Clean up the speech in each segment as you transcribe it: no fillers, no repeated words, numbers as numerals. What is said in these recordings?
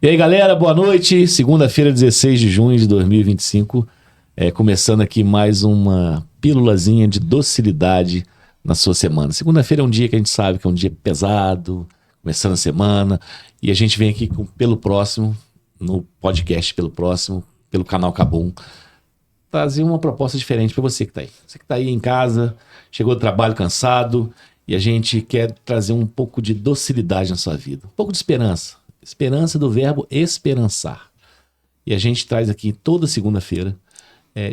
E aí, galera, boa noite. Segunda-feira, 16 de junho de 2025. Começando aqui mais uma pílulazinha de docilidade na sua semana. Segunda-feira é um dia que a gente sabe que é um dia pesado, começando a semana. E a gente vem aqui Pelo Próximo, no podcast Pelo Próximo, pelo canal Kabum, trazer uma proposta diferente para você que está aí. Você que está aí em casa, chegou do trabalho cansado, e a gente quer trazer um pouco de docilidade na sua vida. Um pouco de esperança. Esperança do verbo esperançar. E a gente traz aqui toda segunda-feira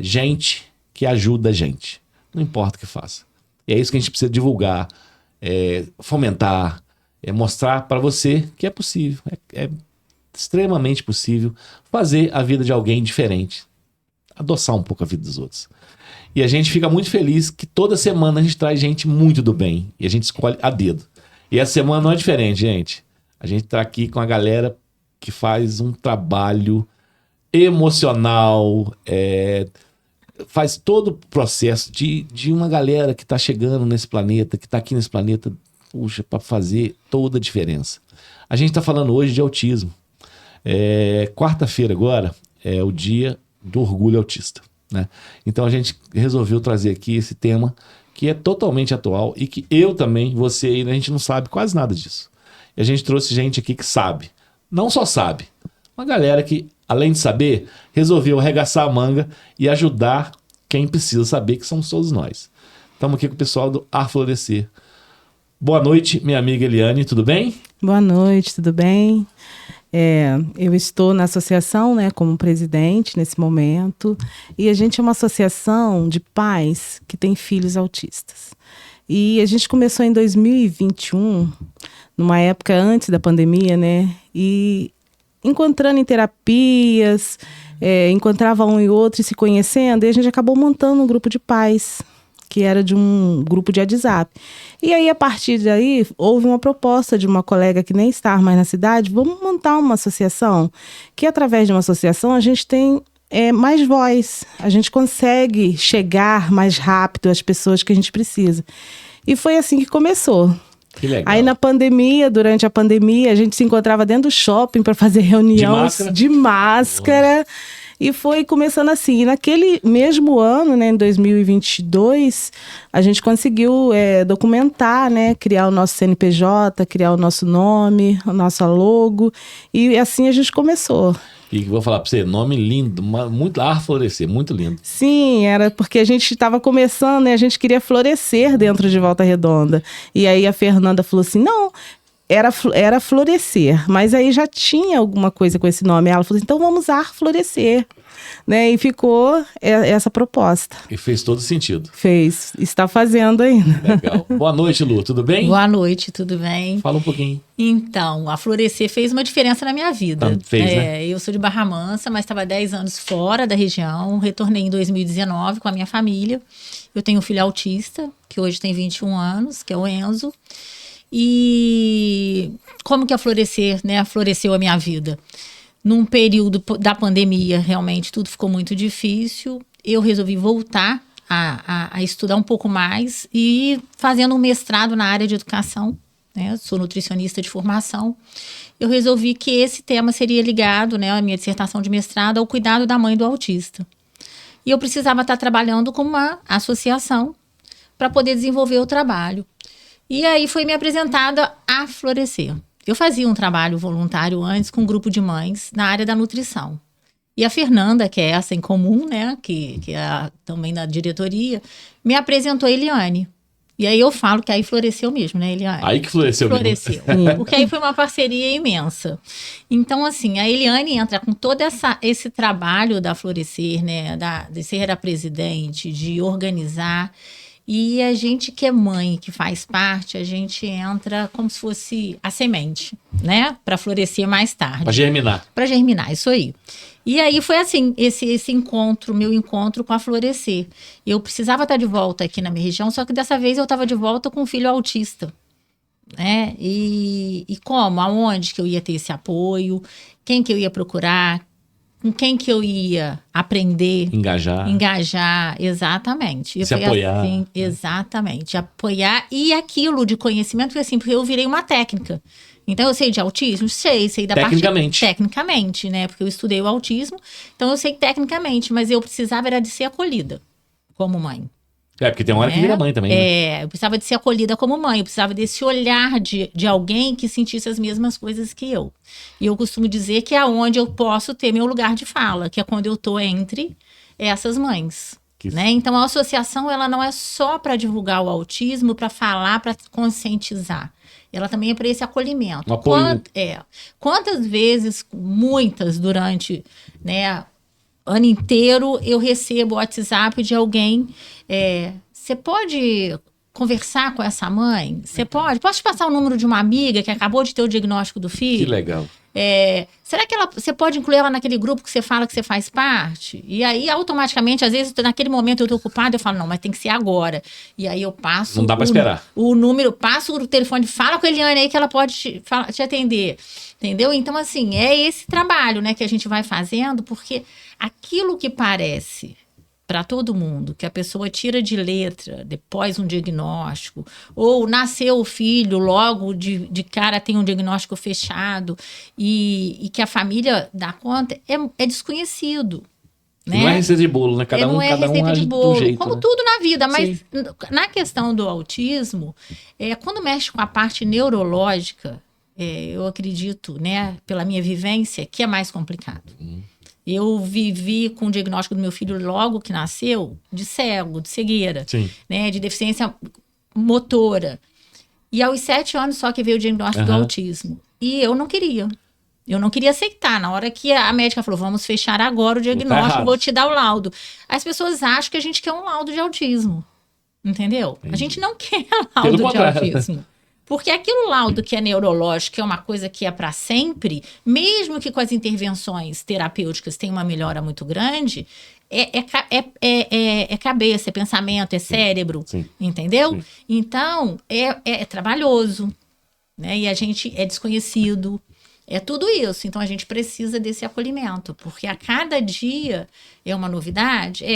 gente que ajuda a gente. Não importa o que faça. E é isso que a gente precisa divulgar, fomentar, mostrar para você que é possível. É extremamente possível fazer a vida de alguém diferente. Adoçar um pouco a vida dos outros. E a gente fica muito feliz que toda semana a gente traz gente muito do bem. E a gente escolhe a dedo. E essa semana não é diferente, gente. A gente está aqui com a galera que faz um trabalho emocional, faz todo o processo de uma galera que está chegando nesse planeta, que está aqui nesse planeta, puxa, para fazer toda a diferença. A gente está falando hoje de autismo. Quarta-feira agora é o dia do orgulho autista, né? Então a gente resolveu trazer aqui esse tema que é totalmente atual e que eu também, você aí, a gente não sabe quase nada disso. E a gente trouxe gente aqui que sabe. Não só sabe. Uma galera que, além de saber, resolveu arregaçar a manga e ajudar quem precisa saber, que somos todos nós. Estamos aqui com o pessoal do Ar Florescer. Boa noite, minha amiga Eliane, tudo bem? Boa noite, tudo bem? Eu estou na associação, né, como presidente nesse momento. E a gente é uma associação de pais que têm filhos autistas. E a gente começou em 2021, numa época antes da pandemia, né? E encontrando em terapias, encontrava um e outro e se conhecendo, e a gente acabou montando um grupo de pais, que era de um grupo de WhatsApp. E aí, a partir daí, houve uma proposta de uma colega que nem está mais na cidade, vamos montar uma associação, que através de uma associação a gente tem mais voz, a gente consegue chegar mais rápido às pessoas que a gente precisa. E foi assim que começou. Que legal. Aí durante a pandemia, a gente se encontrava dentro do shopping para fazer reuniões de máscara. E foi começando assim. E naquele mesmo ano, né, em 2022, a gente conseguiu documentar, né, criar o nosso CNPJ, criar o nosso nome, a nossa logo. E assim a gente começou. E vou falar para você, nome lindo, muito Ar Florescer, muito lindo. Sim, era porque a gente estava começando, né? A gente queria florescer dentro de Volta Redonda. E aí a Fernanda falou assim, não, era Florescer, mas aí já tinha alguma coisa com esse nome. Ela falou assim, então vamos Ar Florescer. Né? E ficou essa proposta. E fez todo sentido. Fez, está fazendo ainda. Legal. Boa noite, Lu, tudo bem? Boa noite, tudo bem? Fala um pouquinho. Então, a Florescer fez uma diferença na minha vida. Fez, né? Eu sou de Barra Mansa, mas estava 10 anos fora da região. Retornei em 2019 com a minha família. Eu tenho um filho autista, que hoje tem 21 anos, que é o Enzo. E como que a Florescer, né, floresceu a minha vida? Num período da pandemia, realmente, tudo ficou muito difícil. Eu resolvi voltar a estudar um pouco mais e fazendo um mestrado na área de educação, né? Sou nutricionista de formação. Eu resolvi que esse tema seria ligado, né, a minha dissertação de mestrado, ao cuidado da mãe do autista. E eu precisava estar trabalhando com uma associação para poder desenvolver o trabalho. E aí foi me apresentada a Florescer. Eu fazia um trabalho voluntário antes com um grupo de mães na área da nutrição. E a Fernanda, que é essa em comum, né, que é também da diretoria, me apresentou a Eliane. E aí eu falo que aí floresceu mesmo, né, Eliane? Aí que floresceu mesmo. Porque aí foi uma parceria imensa. Então, assim, a Eliane entra com todo esse trabalho da Florescer, né, de ser a presidente, de organizar. E a gente que é mãe, que faz parte, a gente entra como se fosse a semente, né? Para florescer mais tarde. Para germinar. Para germinar, isso aí. E aí foi assim, esse encontro, meu encontro com a Florescer. Eu precisava estar de volta aqui na minha região, só que dessa vez eu estava de volta com um filho autista. Né? E como? Aonde que eu ia ter esse apoio? Quem que eu ia procurar? Com quem que eu ia aprender? Engajar, exatamente. Se apoiar. Assim, exatamente. Apoiar e aquilo de conhecimento, porque eu virei uma técnica. Então, eu sei de autismo? Sei da Tecnicamente. parte... Tecnicamente, né? Porque eu estudei o autismo, então eu sei tecnicamente, mas eu precisava era de ser acolhida como mãe. Porque tem uma hora que vira mãe também, né? Eu precisava de ser acolhida como mãe, eu precisava desse olhar de alguém que sentisse as mesmas coisas que eu. E eu costumo dizer que é onde eu posso ter meu lugar de fala, que é quando eu tô entre essas mães. Né? Então, a associação, ela não é só para divulgar o autismo, para falar, para conscientizar. Ela também é para esse acolhimento. Um apoio. Quantas vezes, muitas durante, né, ano inteiro, eu recebo o WhatsApp de alguém, você pode conversar com essa mãe? Você pode? Posso te passar o número de uma amiga que acabou de ter o diagnóstico do filho? Que legal. Será que você pode incluir ela naquele grupo que você fala que você faz parte? E aí, automaticamente, às vezes, naquele momento eu tô ocupada, eu falo, não, mas tem que ser agora. E aí eu passo... Não dá pra esperar. O número, passo o telefone, fala com a Eliane aí que ela pode te atender. Entendeu? Então, assim, é esse trabalho, né, que a gente vai fazendo, porque aquilo que parece para todo mundo, que a pessoa tira de letra depois um diagnóstico, ou nasceu o filho, logo de cara tem um diagnóstico fechado, e que a família dá conta, é desconhecido. Né? Não é receita de bolo, né? Cada um age do jeito. Como né? tudo na vida, mas Sim. na questão do autismo, quando mexe com a parte neurológica, eu acredito, né, pela minha vivência, que é mais complicado. Eu vivi com o diagnóstico do meu filho logo que nasceu, de cego, de cegueira, né, de deficiência motora. E aos 7 anos só que veio o diagnóstico do autismo. E eu não queria. Eu não queria aceitar. Na hora que a médica falou, vamos fechar agora o diagnóstico, vou te dar o laudo. As pessoas acham que a gente quer um laudo de autismo. Entendeu? A gente não quer laudo de autismo. Porque aquilo laudo que é neurológico, que é uma coisa que é para sempre, mesmo que com as intervenções terapêuticas tenha uma melhora muito grande, é cabeça, é pensamento, é cérebro, entendeu? Sim. Então, é trabalhoso, né? E a gente é desconhecido, é tudo isso. Então, a gente precisa desse acolhimento, porque a cada dia é uma novidade, E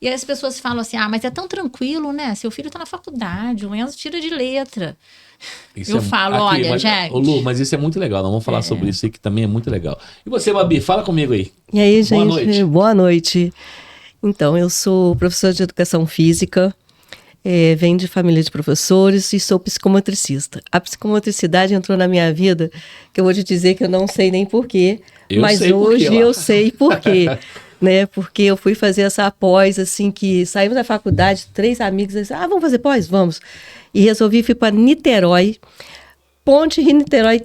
aí as pessoas falam assim, mas é tão tranquilo, né? Seu filho tá na faculdade, o Enzo tira de letra. Isso olha, gente... Lu, mas isso é muito legal. Nós vamos falar sobre isso aí, que também é muito legal. E você, Babi, fala comigo aí. E aí, gente? Boa noite. Boa noite. Então, eu sou professora de educação física, venho de família de professores e sou psicomotricista. A psicomotricidade entrou na minha vida, que eu vou te dizer que eu não sei nem porquê, mas hoje eu sei porquê. Né? Porque eu fui fazer essa pós, assim, que saímos da faculdade, 3 amigos, disseram, vamos fazer pós? Vamos. E resolvi ir para Niterói, Ponte Rio-Niterói,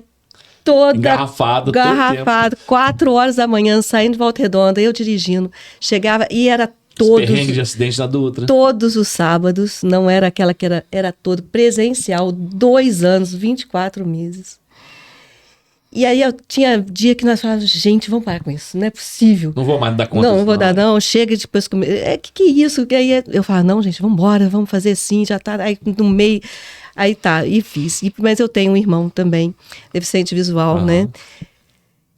toda engarrafado, 4 horas da manhã, saindo de Volta Redonda, eu dirigindo, chegava e era perrengue de acidente na Dutra. Todos os sábados, não era aquela que era todo presencial, 2 anos, 24 meses. E aí eu tinha dia que nós falávamos, gente, vamos parar com isso, não é possível. Não vou mais dar conta. Não vou dar não, chega depois comer. Que isso? E aí eu falava, não, gente, vamos embora, vamos fazer assim, já tá aí no meio. Aí tá, e fiz. Mas eu tenho um irmão também, deficiente visual, né?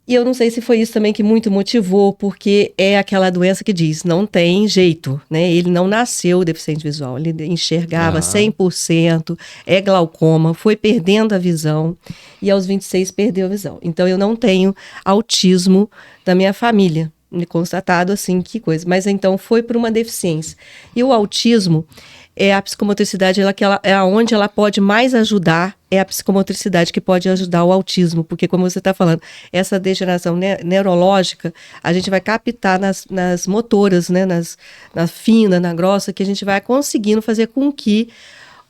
E eu não sei se foi isso também que muito motivou, porque é aquela doença que diz, não tem jeito, né? Ele não nasceu deficiente visual, ele enxergava 100%, é glaucoma, foi perdendo a visão e aos 26 perdeu a visão. Então eu não tenho autismo da minha família, constatado assim, que coisa. Mas então foi por uma deficiência. E o autismo, a psicomotricidade, é onde ela pode mais ajudar, é a psicomotricidade que pode ajudar o autismo, porque como você está falando, essa degeneração neurológica, a gente vai captar nas motoras, né, na fina, na grossa, que a gente vai conseguindo fazer com que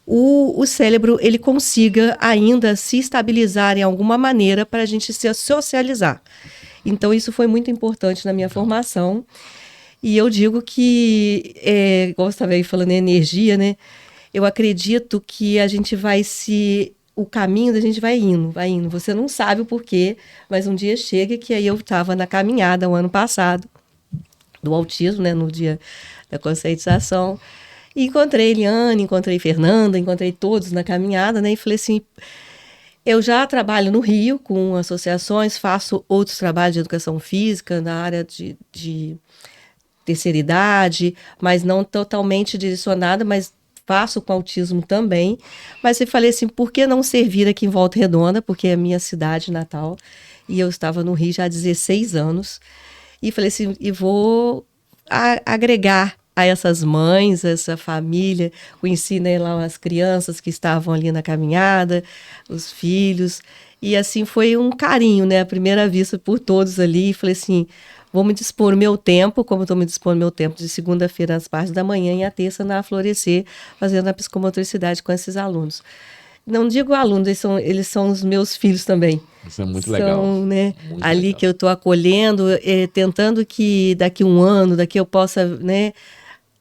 o cérebro ele consiga ainda se estabilizar em alguma maneira para a gente se socializar. Então isso foi muito importante na minha formação. E eu digo que, igual você estava aí falando em energia, né? Eu acredito que a gente o caminho da gente vai indo. Você não sabe o porquê, mas um dia chega que aí eu estava na caminhada o ano passado, do autismo, né? No dia da conscientização. E encontrei Eliane, encontrei Fernanda, encontrei todos na caminhada, né? E falei assim, eu já trabalho no Rio com associações, faço outros trabalhos de educação física na área de terceira idade, mas não totalmente direcionada, mas faço com autismo também, mas eu falei assim, por que não servir aqui em Volta Redonda, porque é a minha cidade natal, e eu estava no Rio já há 16 anos, e falei assim, e vou agregar a essas mães, essa família, conheci, né, lá as crianças que estavam ali na caminhada, os filhos, e assim foi um carinho, né, à primeira vista por todos ali, e falei assim, vou me dispor o meu tempo, como eu estou me dispondo o meu tempo de segunda-feira às partes da manhã e à terça na Florescer, fazendo a psicomotricidade com esses alunos. Não digo alunos, eles são os meus filhos também. Isso é muito São, legal. né, Muito ali legal. que eu estou acolhendo, tentando que daqui um ano, daqui eu possa, né,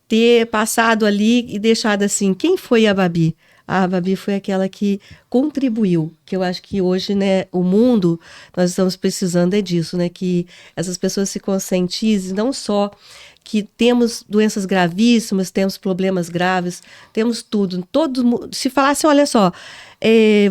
ter passado ali e deixado assim, quem foi a Babi? A Babi foi aquela que contribuiu, que eu acho que hoje, né, o mundo, nós estamos precisando é disso, né, que essas pessoas se conscientizem, não só que temos doenças gravíssimas, temos problemas graves, temos tudo. Todo mundo, se falasse, olha só,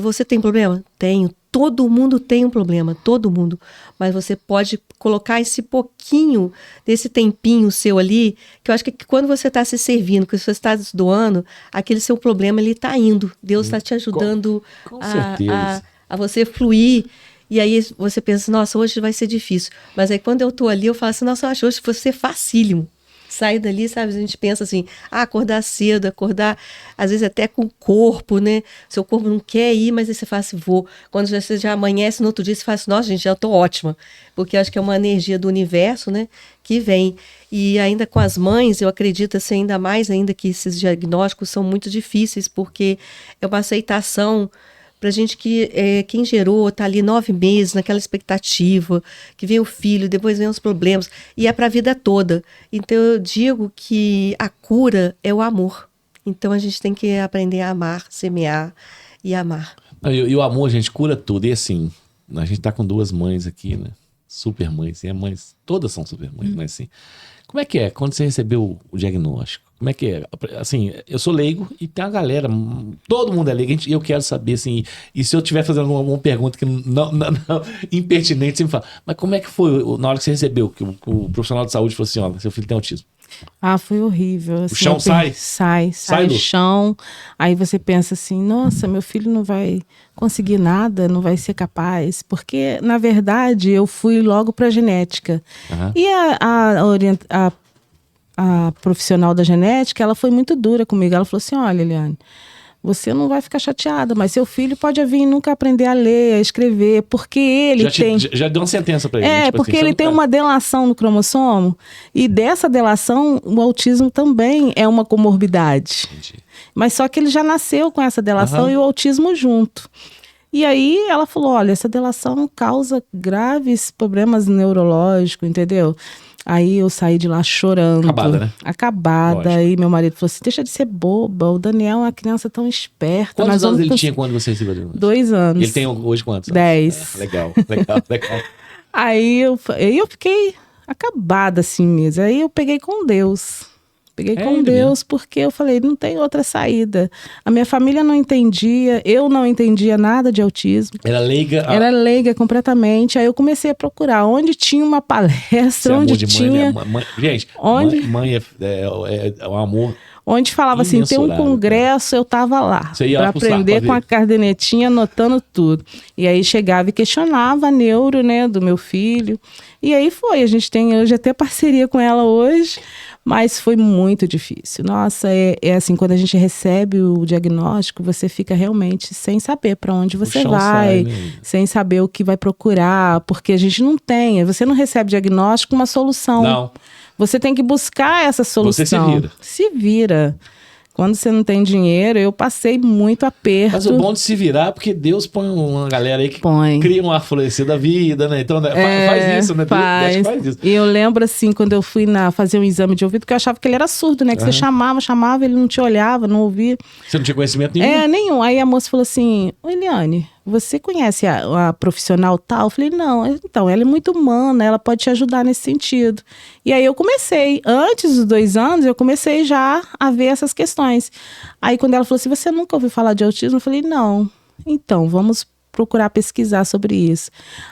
você tem problema? Tenho. Todo mundo tem um problema, todo mundo. Mas você pode colocar esse pouquinho desse tempinho seu ali, que eu acho que quando você está se servindo, que você está se doando, aquele seu problema ele está indo. Deus está te ajudando Com certeza. a você fluir. E aí você pensa, nossa, hoje vai ser difícil. Mas aí quando eu tô ali, eu falo assim, nossa, eu acho que hoje vai ser facílimo. Sair dali, sabe, a gente pensa assim, acordar cedo, acordar, às vezes até com o corpo, né? Seu corpo não quer ir, mas aí você fala assim, vou. Quando você já amanhece no outro dia, você fala assim, nossa, gente, já tô ótima. Porque eu acho que é uma energia do universo, né, que vem. E ainda com as mães, eu acredito assim, ainda mais ainda que esses diagnósticos são muito difíceis, porque é uma aceitação para gente que quem gerou está ali 9 meses naquela expectativa, que vem o filho, depois vem os problemas, e é para a vida toda. Então eu digo que a cura é o amor. Então a gente tem que aprender a amar, semear e amar. E o amor, gente, cura tudo. E assim, a gente tá com 2 mães aqui, né? Super mães. E as mães, todas são super mães, mas assim, como é que é quando você recebeu o diagnóstico? Como é que é? Assim, eu sou leigo e tem uma galera, todo mundo é leigo, e eu quero saber, assim, e se eu estiver fazendo alguma pergunta que não impertinente, você me fala, mas como é que foi na hora que você recebeu, que o profissional de saúde falou assim, ó, seu filho tem autismo? Ah, foi horrível. Assim, chão sai? Sai do chão. Aí você pensa assim, nossa, meu filho não vai conseguir nada, não vai ser capaz. Porque, na verdade, eu fui logo para a genética. Uhum. E a profissional da genética, ela foi muito dura comigo. Ela falou assim, olha, Eliane, você não vai ficar chateada, mas seu filho pode vir nunca aprender a ler, a escrever, porque ele Já deu uma sentença pra ele. É, tipo porque assim, ele tem uma delação no cromossomo, e dessa delação, o autismo também é uma comorbidade. Entendi. Mas só que ele já nasceu com essa delação Aham. e o autismo junto. E aí ela falou, olha, essa delação causa graves problemas neurológicos, entendeu? Aí eu saí de lá chorando. Acabada, né? Acabada. Lógico. Aí meu marido falou assim, deixa de ser boba, o Daniel é uma criança tão esperta. Quantos nós anos vamos ele tinha quando você recebeu o diagnóstico? 2 anos. Ele tem hoje quantos? 10. Legal. Aí eu fiquei acabada assim mesmo. Aí eu peguei com Deus. Peguei com ele Deus porque eu falei, não tem outra saída. A minha família não entendia, eu não entendia nada de autismo. Era leiga. Era leiga completamente. Aí eu comecei a procurar onde tinha uma palestra, onde tinha... Gente, onde... mãe é um amor. Onde falava assim, tem um imensurável, congresso, eu tava lá. Você ia para lá pro saco aprender pra com ver. a cadernetinha, anotando tudo. E aí chegava e questionava a neuro, né, do meu filho. E aí foi, a gente tem hoje até parceria com ela hoje, mas foi muito difícil. Nossa, é assim, quando a gente recebe o diagnóstico, você fica realmente sem saber para onde você chão vai, sai, né? sem saber o que vai procurar, porque a gente não tem, você não recebe diagnóstico, uma solução. Não. Você tem que buscar essa solução. Você se vira. Se vira. Quando você não tem dinheiro, eu passei muito aperto. Mas o bom de se virar é porque Deus põe uma galera aí que cria um florescer da vida, né? Então faz isso, né? Deus faz isso. E eu lembro assim, quando eu fui fazer um exame de ouvido, que eu achava que ele era surdo, né? Que você chamava, ele não te olhava, não ouvia. Você não tinha conhecimento nenhum? Nenhum. Aí a moça falou assim, Eliane, você conhece a profissional tal? Eu falei, não. Então, ela é muito humana, ela pode te ajudar nesse sentido. E aí eu comecei, antes dos 2 anos, eu comecei já a ver essas questões. Aí quando ela falou assim, você nunca ouviu falar de autismo? Eu falei, não. Então, vamos procurar pesquisar sobre isso.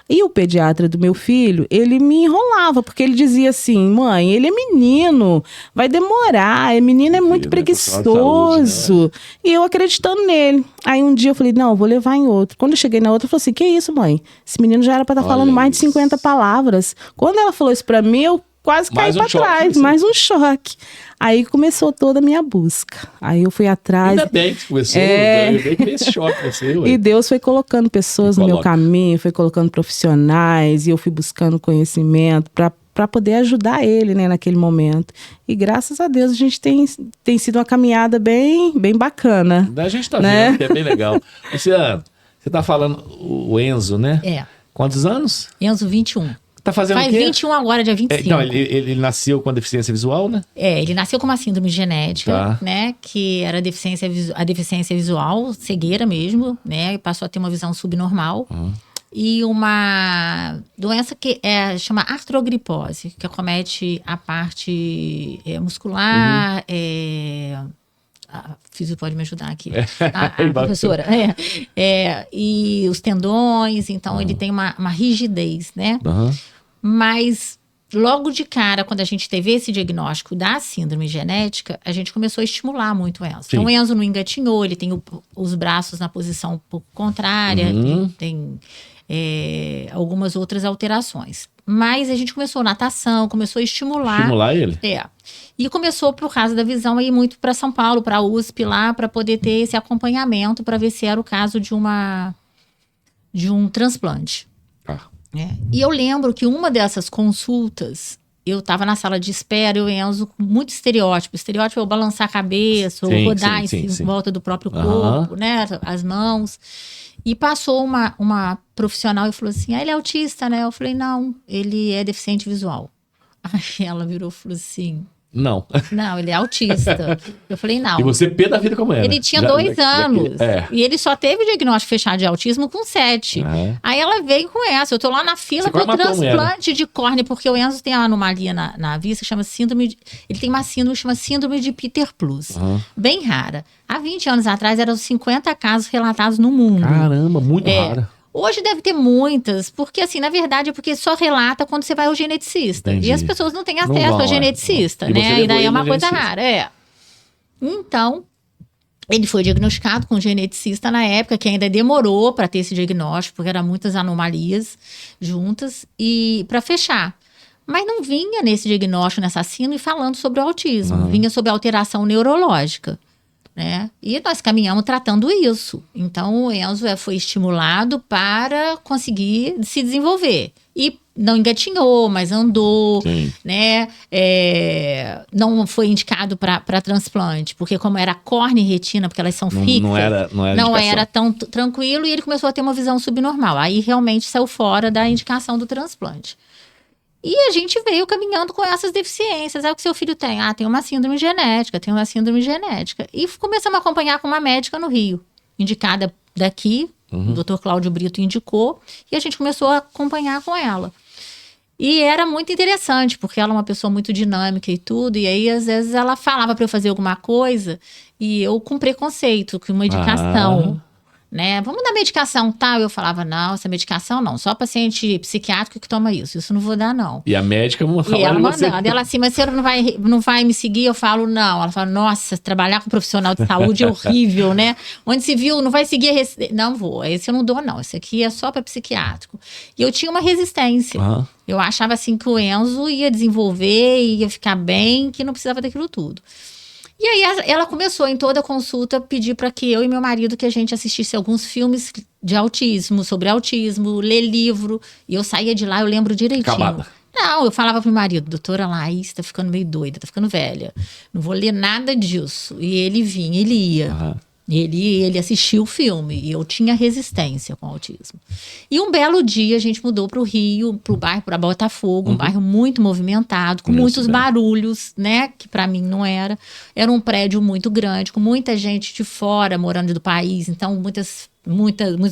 E o pediatra do meu filho, ele me enrolava, porque ele dizia assim, mãe, ele é menino, vai demorar, menino é muito preguiçoso. Saúde, né? E eu acreditando nele. Aí um dia eu falei, não, eu vou levar em outro. Quando eu cheguei na outra, eu falei assim, que isso, mãe? Esse menino já era para estar falando mais de 50 palavras. Quando ela falou isso para mim, eu quase caí para trás, mais um choque. Aí começou toda a minha busca. Aí eu fui atrás. Ainda bem que começou, ainda bem que veio esse choque você, ué. E Deus foi colocando pessoas no meu caminho, foi colocando profissionais, e eu fui buscando conhecimento para poder ajudar ele, né, naquele momento. E graças a Deus a gente tem sido uma caminhada bem bacana. A gente tá vendo, que é bem legal. Você tá falando o Enzo, né? É. Quantos anos? Enzo, 21. Tá fazendo Faz o quê? 21 agora, dia 25. Então, ele nasceu com a deficiência visual, né? Ele nasceu com uma síndrome genética, Tá. né? Que era a deficiência visual, cegueira mesmo, né? E passou a ter uma visão subnormal. E uma doença que chama artrogripose, que acomete a parte muscular. A Físio pode me ajudar aqui. A professora. E os tendões, então ele tem uma rigidez, né? Mas logo de cara, quando a gente teve esse diagnóstico da síndrome genética, a gente começou a estimular muito o Enzo. Sim. Então o Enzo não engatinhou, ele tem os braços na posição um pouco contrária, ele tem algumas outras alterações. Mas a gente começou natação, começou a estimular. Estimular ele? E começou, por causa da visão, a ir muito para São Paulo, para a USP lá, para poder ter esse acompanhamento, para ver se era o caso de um transplante. E eu lembro que uma dessas consultas, eu estava na sala de espera e o Enzo com muito estereótipo. Estereótipo é o balançar a cabeça, ou rodar em volta do próprio corpo, né? As mãos. E passou uma profissional e falou assim, ele é autista, né? Eu falei, não, ele é deficiente visual. Aí ela virou e falou assim... Não, ele é autista. Eu falei, não. E você pé da vida como era? Ele tinha 2 anos. E ele só teve o diagnóstico fechado de autismo com 7. Aí ela veio com essa. Eu tô lá na fila pro transplante de córnea, porque o Enzo tem uma anomalia na vista que chama ele tem uma síndrome que chama síndrome de Peter Plus. Bem rara. Há 20 anos atrás eram 50 casos relatados no mundo. Caramba, muito rara. Hoje deve ter muitas, porque assim, na verdade é porque só relata quando você vai ao geneticista. Entendi. E as pessoas não têm acesso ao geneticista, né? E daí é uma coisa rara, Então, ele foi diagnosticado com um geneticista na época, que ainda demorou para ter esse diagnóstico, porque eram muitas anomalias juntas, e para fechar. Mas não vinha nesse diagnóstico, nessa síndrome, falando sobre o autismo. Vinha sobre a alteração neurológica. Né? E nós caminhamos tratando isso. Então, o Enzo foi estimulado para conseguir se desenvolver. E não engatinhou, mas andou, né? Não foi indicado para transplante, porque como era córnea e retina, porque elas são fixas, não era tão tranquilo, e ele começou a ter uma visão subnormal. Aí, realmente, saiu fora da indicação do transplante. E a gente veio caminhando com essas deficiências. É o que seu filho tem. Tem uma síndrome genética, E começamos a acompanhar com uma médica no Rio, indicada daqui, o Dr. Cláudio Brito indicou, e a gente começou a acompanhar com ela. E era muito interessante, porque ela é uma pessoa muito dinâmica e tudo, e aí às vezes ela falava para eu fazer alguma coisa, e eu com preconceito, com uma indicação... Né? Vamos dar medicação tal. Eu falava, não, essa medicação não, só paciente psiquiátrico que toma isso não vou dar não. E a médica mandando, ela assim, mas você não vai me seguir? Eu falo, não. Ela fala, nossa, trabalhar com profissional de saúde é horrível, né? Onde se viu, não vai seguir não vou, esse eu não dou não, esse aqui é só para psiquiátrico. E eu tinha uma resistência. Eu achava assim que o Enzo ia desenvolver, ia ficar bem, que não precisava daquilo tudo. E aí ela começou em toda a consulta a pedir para que eu e meu marido que a gente assistisse alguns filmes de autismo, sobre autismo, ler livro. E eu saía de lá, eu lembro direitinho. Acabada. Não, eu falava pro meu marido, doutora Laís, tá ficando meio doida, tá ficando velha. Não vou ler nada disso. E ele vinha, ele ia. Ele assistiu o filme e eu tinha resistência com o autismo. E um belo dia a gente mudou para o Rio, para o bairro, para Botafogo, um bairro muito movimentado, com muitos barulhos, né? Que para mim não era. Era um prédio muito grande, com muita gente de fora morando do país, então muitos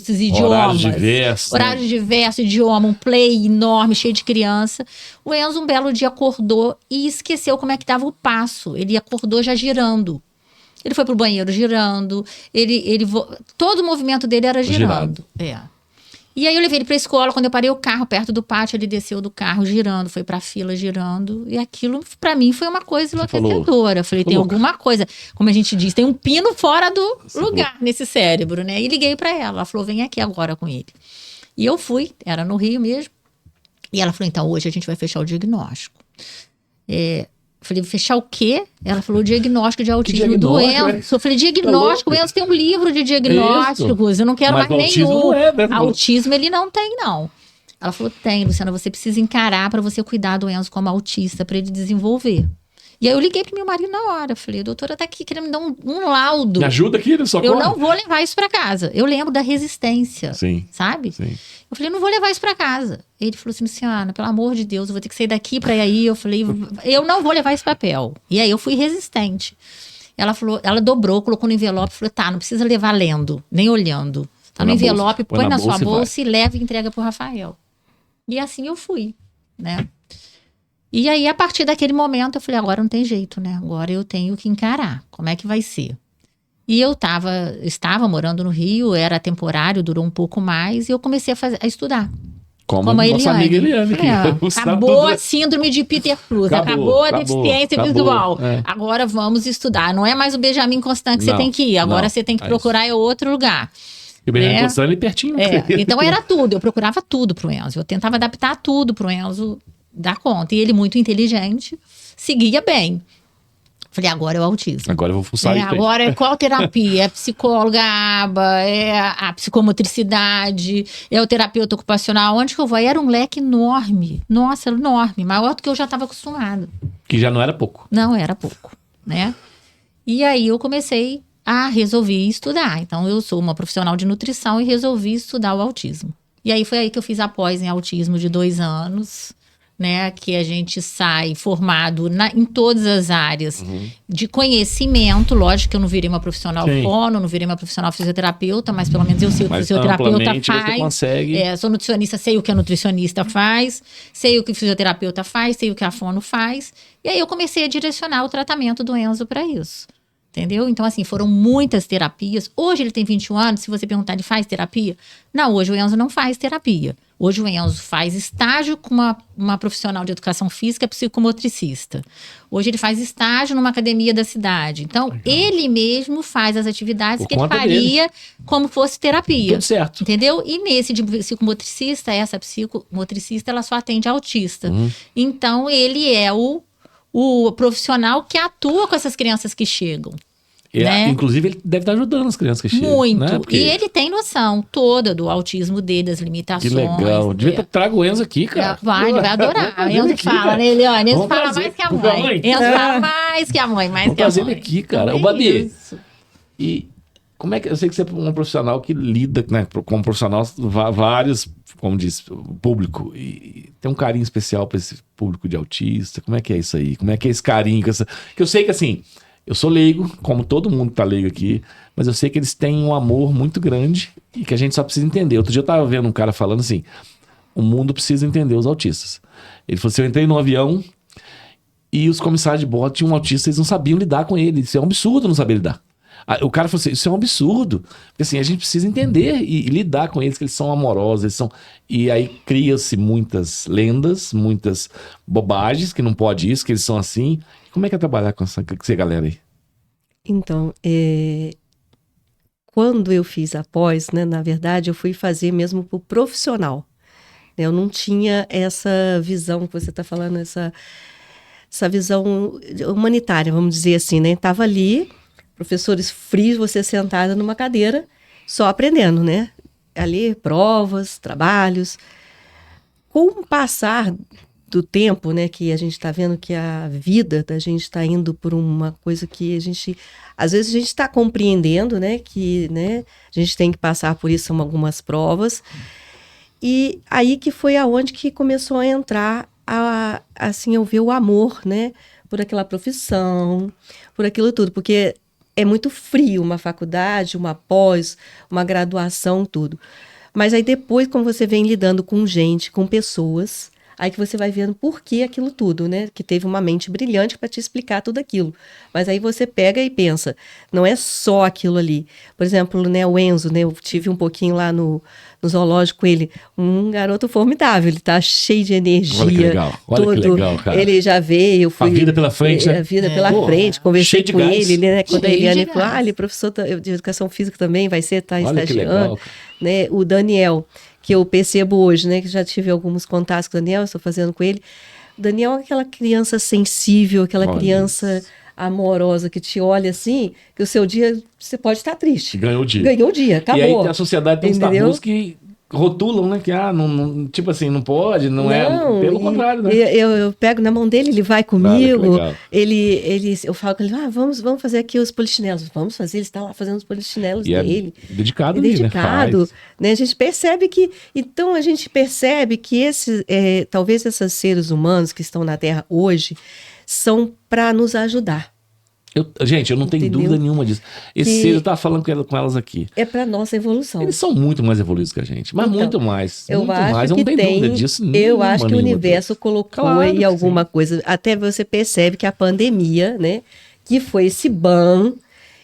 idiomas. Horários diversos, idioma, um play enorme, cheio de criança. O Enzo um belo dia acordou e esqueceu como é que dava o passo. Ele acordou já girando. Ele foi pro banheiro girando, todo o movimento dele era girando. E aí eu levei ele pra escola, quando eu parei o carro perto do pátio, ele desceu do carro girando, foi pra fila girando, e aquilo pra mim foi uma coisa enlouquecedora. Eu falei, tem alguma coisa, como a gente diz, tem um pino fora do lugar nesse cérebro, né? E liguei pra ela falou, vem aqui agora com ele. E eu fui, era no Rio mesmo, e ela falou, então hoje a gente vai fechar o diagnóstico. Falei, fechar o quê? Ela falou, diagnóstico de autismo do Enzo. Eu falei, diagnóstico, o Enzo tem um livro de diagnósticos, eu não quero mais nenhum. Autismo ele não tem, não. Ela falou, tem, Luciana, você precisa encarar para você cuidar do Enzo como autista, para ele desenvolver. E aí eu liguei pro meu marido na hora, falei, doutora tá aqui querendo me dar um laudo. Me ajuda aqui, no socorro. Eu não vou levar isso para casa. Eu lembro da resistência, sim, sabe? Sim. Eu falei, não vou levar isso para casa. Ele falou assim, Luciana, pelo amor de Deus, eu vou ter que sair daqui para ir aí. Eu falei, eu não vou levar esse papel. E aí eu fui resistente. Ela falou, ela dobrou, colocou no envelope, falou, tá, não precisa levar lendo, nem olhando. Tá no envelope, põe na sua bolsa e leva e entrega pro Rafael. E assim eu fui, né? E aí, a partir daquele momento, eu falei, agora não tem jeito, né? Agora eu tenho que encarar. Como é que vai ser? E eu estava morando no Rio, era temporário, durou um pouco mais, e eu comecei a estudar. Como a nossa amiga Eliane. Acabou a síndrome de Peter Cruz, acabou a deficiência visual. Agora vamos estudar. Não é mais o Benjamin Constant que você tem que ir, agora você tem que procurar outro lugar. E o Benjamin Constant ali pertinho. Então era tudo, eu procurava tudo pro Enzo. Eu tentava adaptar tudo pro Enzo dar conta. E ele, muito inteligente, seguia bem. Falei, agora é o autismo. Agora eu vou fuçar isso. Agora é qual terapia? É a psicóloga ABA, é a psicomotricidade, é o terapeuta ocupacional. Onde que eu vou? Aí era um leque enorme. Nossa, enorme. Maior do que eu já estava acostumado. Que já não era pouco. Não, era pouco, né? E aí eu comecei a resolver estudar. Então, eu sou uma profissional de nutrição e resolvi estudar o autismo. E aí foi aí que eu fiz a pós em autismo de 2 anos, né, que a gente sai formado em todas as áreas de conhecimento. Lógico que eu não virei uma profissional fono, não virei uma profissional fisioterapeuta, mas pelo menos eu sei o que o fisioterapeuta faz. Consegue... sou nutricionista, sei o que a nutricionista faz, sei o que o fisioterapeuta faz, sei o que a fono faz. E aí eu comecei a direcionar o tratamento do Enzo para isso. Entendeu? Então, assim, foram muitas terapias. Hoje ele tem 21 anos, se você perguntar, ele faz terapia? Não, hoje o Enzo não faz terapia. Hoje o Enzo faz estágio com uma profissional de educação física psicomotricista. Hoje ele faz estágio numa academia da cidade. Então, ele mesmo faz as atividades que ele faria como fosse terapia. Tudo certo. Entendeu? E nesse de psicomotricista, essa psicomotricista, ela só atende autista. Então, ele é o profissional que atua com essas crianças que chegam. Né? Inclusive, ele deve estar ajudando as crianças que chegam. Muito. Né? Porque... E ele tem noção toda do autismo dele, das limitações. Que legal. Devia trago o Enzo aqui, cara. Ele vai adorar. O Enzo fala, né, Eliane? Enzo fala mais que a mãe. Enzo fala mais que a mãe, Vamos trazer ele aqui, cara. O Babi. E como é que... Eu sei que você é um profissional que lida, né? Como profissional, vários, como diz, público. E tem um carinho especial para esse público de autista. Como é que é isso aí? Como é que é esse carinho? Que eu sei que, assim... Eu sou leigo, como todo mundo que tá leigo aqui, mas eu sei que eles têm um amor muito grande e que a gente só precisa entender. Outro dia eu tava vendo um cara falando assim, o mundo precisa entender os autistas. Ele falou assim, eu entrei no avião e os comissários de bordo tinham um autista, eles não sabiam lidar com ele. Isso é um absurdo não saber lidar. O cara falou assim, isso é um absurdo. Porque assim, a gente precisa entender e lidar com eles, que eles são amorosos, eles são... E aí cria-se muitas lendas, muitas bobagens, que não pode isso, que eles são assim... Como é que é trabalhar com essa galera aí? Então, quando eu fiz a pós, né, na verdade, eu fui fazer mesmo pro profissional. Eu não tinha essa visão que você está falando, essa visão humanitária, vamos dizer assim, né? Tava ali, professores frios, você sentada numa cadeira, só aprendendo, né? Ali, provas, trabalhos. Com o passar do tempo, né, que a gente está vendo que a vida da gente está indo por uma coisa que a gente, às vezes a gente está compreendendo, né, que, né, a gente tem que passar por isso, são algumas provas, e aí que foi aonde que começou a entrar, assim, eu ver o amor, né, por aquela profissão, por aquilo tudo, porque é muito frio uma faculdade, uma pós, uma graduação, tudo. Mas aí depois, como você vem lidando com gente, com pessoas, Aí que você vai vendo por que aquilo tudo, né? Que teve uma mente brilhante para te explicar tudo aquilo. Mas aí você pega e pensa, não é só aquilo ali. Por exemplo, né, o Enzo, né? Eu tive um pouquinho lá no zoológico com ele, um garoto formidável, ele tá cheio de energia. Olha que legal, olha que legal, cara. Ele já veio, eu fui... A vida pela frente, né? A vida pela frente, conversei com gás. ele, né? Quando a Cheio de Eliane falou, gás. ele é professor de educação física também, vai ser, tá Olha que estagiando. legal, Né? O Daniel, que eu percebo hoje, né? Que já tive alguns contatos com o Daniel, estou fazendo com ele. O Daniel é aquela criança sensível, aquela Olha criança amorosa que te olha assim, que o seu dia, você pode estar triste. Ganhou o dia. Ganhou o dia, acabou. E aí a sociedade tem uns Entendeu? tabus que rotulam, né? Que, tipo assim, não pode, não é. Pelo contrário, né? Eu pego na mão dele, ele vai que comigo. legal. Eu falo com ele, vamos fazer aqui os polichinelos. Vamos fazer, ele está lá fazendo os polichinelos E é dele. dedicado É ali, né? dedicado, Faz. né? A gente percebe que... Então, a gente percebe que talvez esses seres humanos que estão na Terra hoje são para nos ajudar. Gente, eu não tenho Entendeu? dúvida nenhuma disso. Esse ser, eu estava falando com elas aqui. É para nossa evolução. Eles são muito mais evoluídos que a gente, mas Então, muito mais. Eu Muito acho mais. Eu que não tenho dúvida disso. Eu acho que o nenhuma, universo colocou Claro aí que alguma coisa. Até você percebe que a pandemia, né? Que foi esse ban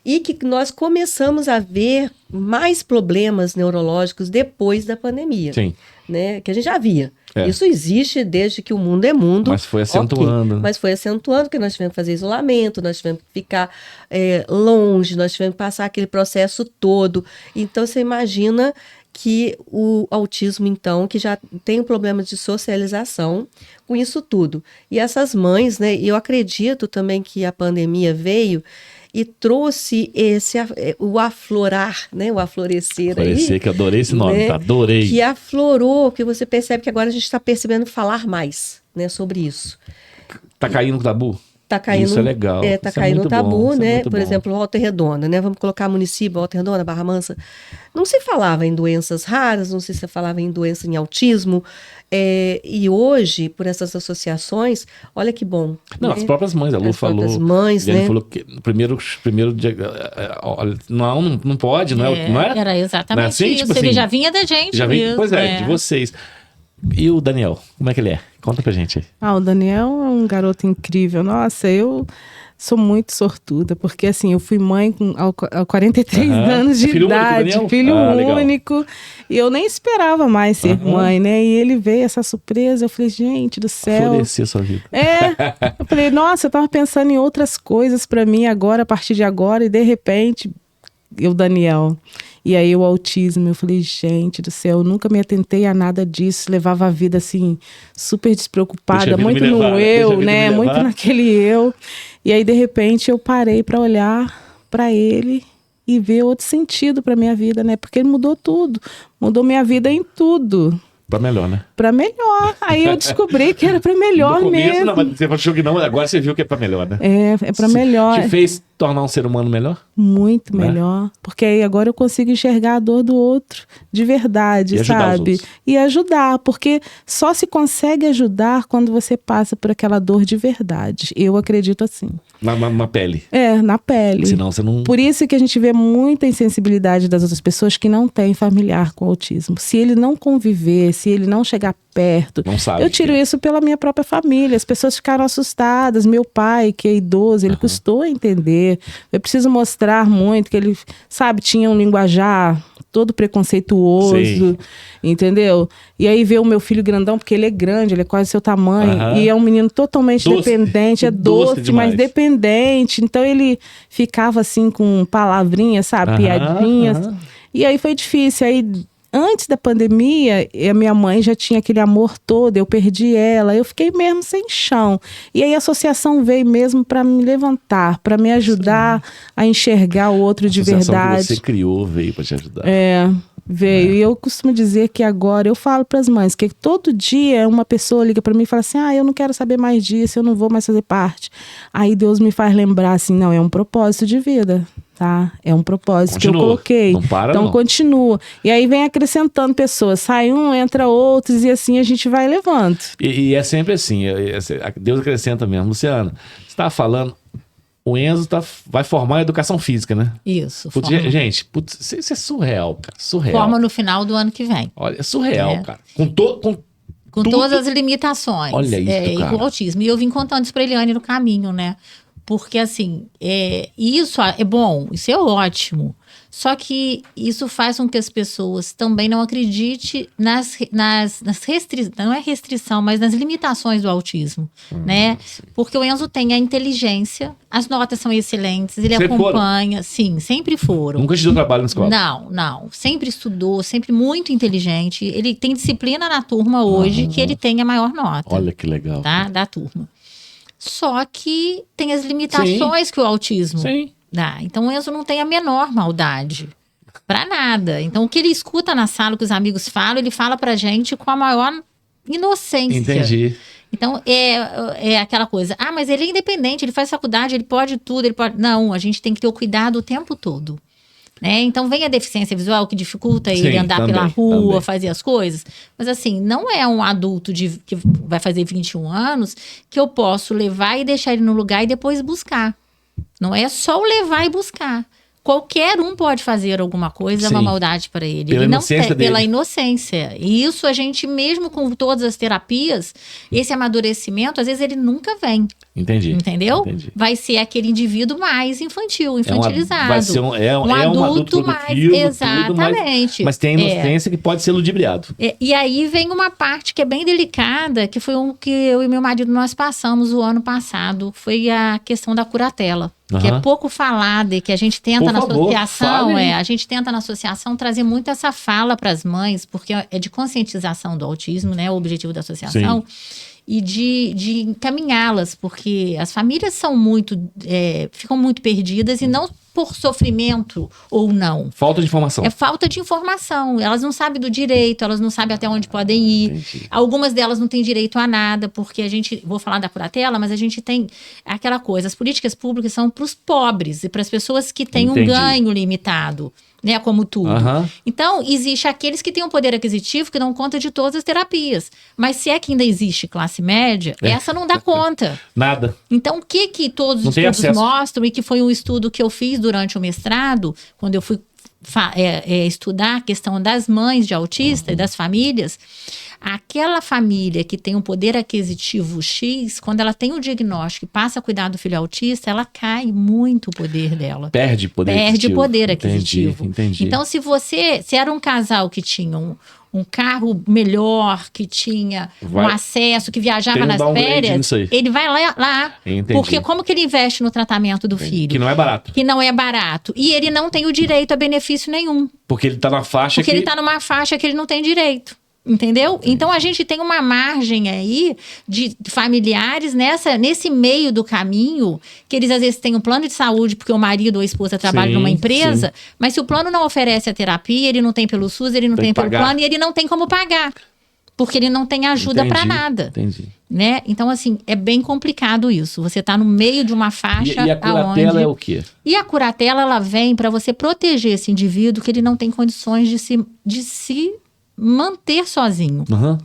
e que nós começamos a ver mais problemas neurológicos depois da pandemia. Sim. Né? Que a gente já via. É. Isso existe desde que o mundo é mundo. Mas foi acentuando. Ok. Mas foi acentuando, porque nós tivemos que fazer isolamento, nós tivemos que ficar longe, nós tivemos que passar aquele processo todo. Então, você imagina que o autismo, então, que já tem um problema de socialização com isso tudo. E essas mães, né? E eu acredito também que a pandemia veio e trouxe o aflorar, né? O aflorescer aí. Que eu adorei esse nome, né? tá? Adorei. Que aflorou, que você percebe que agora a gente está percebendo falar mais, né? Sobre isso. Tá caindo o tabu? Tá caindo, Isso é legal. Tá Isso é caindo muito o tabu, bom, isso é né? muito Por bom. exemplo, Volta Redonda, né? Vamos colocar município, Volta Redonda, Barra Mansa. Não se falava em doenças raras, não se falava em doença em autismo. E hoje, por essas associações, olha que bom. Não, né? as próprias mães, a Lu As falou. próprias mães, Ele né? falou que primeiro dia, olha, não pode, não é? Era exatamente não é assim? isso. Tipo Ele assim, já vinha da gente. Já vem, mesmo, pois de vocês. E o Daniel, como é que ele é? Conta pra gente aí. O Daniel é um garoto incrível. Nossa, eu sou muito sortuda, porque assim, eu fui mãe ao 43 anos de Filho único, idade, Daniel? filho Legal. único, e eu nem esperava mais ser mãe, né? E ele veio, essa surpresa, eu falei, gente do céu. Florescer a sua vida. Eu falei, nossa, eu tava pensando em outras coisas pra mim agora, a partir de agora, e de repente, o Daniel. E aí o autismo, eu falei, gente do céu, eu nunca me atentei a nada disso, levava a vida assim, super despreocupada, muito no eu, né? Muito naquele eu. E aí, de repente, eu parei para olhar para ele e ver outro sentido para minha vida, né? Porque ele mudou tudo, mudou minha vida em tudo. Pra melhor, né? Pra melhor. Aí eu descobri que era pra melhor no começo, mesmo. Não, mas você achou que não, agora você viu que é pra melhor, né? É pra melhor. Te fez tornar um ser humano melhor? Muito melhor. Porque aí agora eu consigo enxergar a dor do outro de verdade, E ajudar os sabe? outros. E ajudar, porque só se consegue ajudar quando você passa por aquela dor de verdade. Eu acredito assim. Na pele. Na pele. Senão você não... Por isso que a gente vê muita insensibilidade das outras pessoas que não têm familiar com autismo. Se ele não conviver, se ele não chegar perto... Não sabe eu tiro isso pela minha própria família. As pessoas ficaram assustadas. Meu pai, que é idoso, ele custou a entender. Eu preciso mostrar muito que ele, sabe, tinha um linguajar todo preconceituoso, Sim. entendeu? E aí vê o meu filho grandão, porque ele é grande, ele é quase seu tamanho, e é um menino totalmente dependente, é doce, mas dependente. Então ele ficava assim com palavrinhas, sabe, piadinhas. E aí foi difícil. Aí antes da pandemia, a minha mãe já tinha aquele amor todo, eu perdi ela, eu fiquei mesmo sem chão. E aí a associação veio mesmo para me levantar, para me ajudar a enxergar o outro de verdade. Que você criou veio para te ajudar. Veio. E eu costumo dizer que agora, eu falo para as mães, que todo dia uma pessoa liga para mim e fala assim, eu não quero saber mais disso, eu não vou mais fazer parte. Aí Deus me faz lembrar assim, não, é um propósito de vida, tá? É um propósito que eu coloquei. Não para, então não. Continua. E aí vem acrescentando pessoas, sai um, entra outros, e assim a gente vai levando. E é sempre assim, Deus acrescenta mesmo. Luciana, você estava falando, o Enzo vai formar educação física, né? Isso. Putz, gente, isso é surreal, cara. Surreal. Forma no final do ano que vem. Olha, é surreal, cara. Com Com Tudo? todas as limitações. Olha isso, e cara. com o autismo. E eu vim contando isso pra Eliane no caminho, né? Porque, assim, isso é bom, isso é ótimo. Só que isso faz com que as pessoas também não acreditem nas restrições, não é restrição, mas nas limitações do autismo, né? Sim. Porque o Enzo tem a inteligência, as notas são excelentes, ele Sempre acompanha, sim, sempre foram. Nunca te deu trabalho na escola? Não. Sempre estudou, sempre muito inteligente. Ele tem disciplina na turma hoje que ele tem a maior nota, Olha que legal. tá? Da turma. Só que tem as limitações que o autismo Sim. dá. Então o Enzo não tem a menor maldade. Pra nada. Então o que ele escuta na sala, o que os amigos falam, ele fala pra gente com a maior inocência. Entendi. Então, é aquela coisa. Ah, mas ele é independente, ele faz faculdade, ele pode tudo, ele pode... Não, a gente tem que ter o cuidado o tempo todo. Né? Então, vem a deficiência visual que dificulta ele Sim, andar também, pela rua, também. fazer as coisas. Mas, assim, não é um adulto que vai fazer 21 anos que eu posso levar e deixar ele no lugar e depois buscar. Não é só o levar e buscar. Qualquer um pode fazer alguma coisa, é uma Sim. maldade para ele. Pela Ele não inocência tem- dele. Pela inocência. E isso a gente, mesmo com todas as terapias, esse amadurecimento, às vezes ele nunca vem. Entendi. Entendeu? Entendi. Vai ser aquele indivíduo mais infantilizado. Vai ser um adulto mais. produtivo, Exatamente. tudo, mas tem a inocência que pode ser ludibriado. E aí vem uma parte que é bem delicada, que foi um que eu e meu marido nós passamos o ano passado, foi a questão da curatela. Que Aham. é pouco falada e que a gente tenta Por na favor, associação, fale aí. a gente tenta na associação trazer muito essa fala para as mães, porque é de conscientização do autismo, né, o objetivo da associação, e de encaminhá-las, porque as famílias são ficam muito perdidas e não por sofrimento ou não. Falta de informação. É falta de informação. Elas não sabem do direito, elas não sabem até onde podem ir. Entendi. Algumas delas não têm direito a nada, porque vou falar da curatela, mas a gente tem aquela coisa, as políticas públicas são para os pobres e para as pessoas que têm Entendi. um ganho limitado, né, como tudo. Aham. Então, existe aqueles que têm um poder aquisitivo que dão conta de todas as terapias. Mas se é que ainda existe classe média, essa não dá conta. Nada. Então, o que todos Não os tem estudos acesso. mostram, e que foi um estudo que eu fiz durante o mestrado, quando eu fui estudar a questão das mães de autista e das famílias, aquela família que tem um poder aquisitivo X, quando ela tem o diagnóstico e passa a cuidar do filho autista, ela cai muito o poder dela. Perde poder Perde aquisitivo. poder aquisitivo. Entendi. Então, se era um casal que tinha um carro melhor, que tinha um acesso, que viajava Tem um nas downgrade férias, nisso aí. ele vai lá. Entendi. Porque como que ele investe no tratamento do filho? Que não é barato. Que não é barato. E ele não tem o direito a benefício nenhum. Porque ele tá na faixa Porque que... ele está numa faixa que ele não tem direito. Entendeu? Então a gente tem uma margem aí de familiares nesse meio do caminho, que eles às vezes têm um plano de saúde porque o marido ou a esposa trabalham Sim, numa empresa, sim. mas se o plano não oferece a terapia, ele não tem pelo SUS, ele não Tem tem que pelo pagar. plano e ele não tem como pagar. Porque ele não tem ajuda para nada. Entendi. Né? Então, assim, é bem complicado isso. Você está no meio de uma faixa. E a curatela aonde... é o quê? E a curatela, ela vem para você proteger esse indivíduo que ele não tem condições de se manter sozinho, Aham.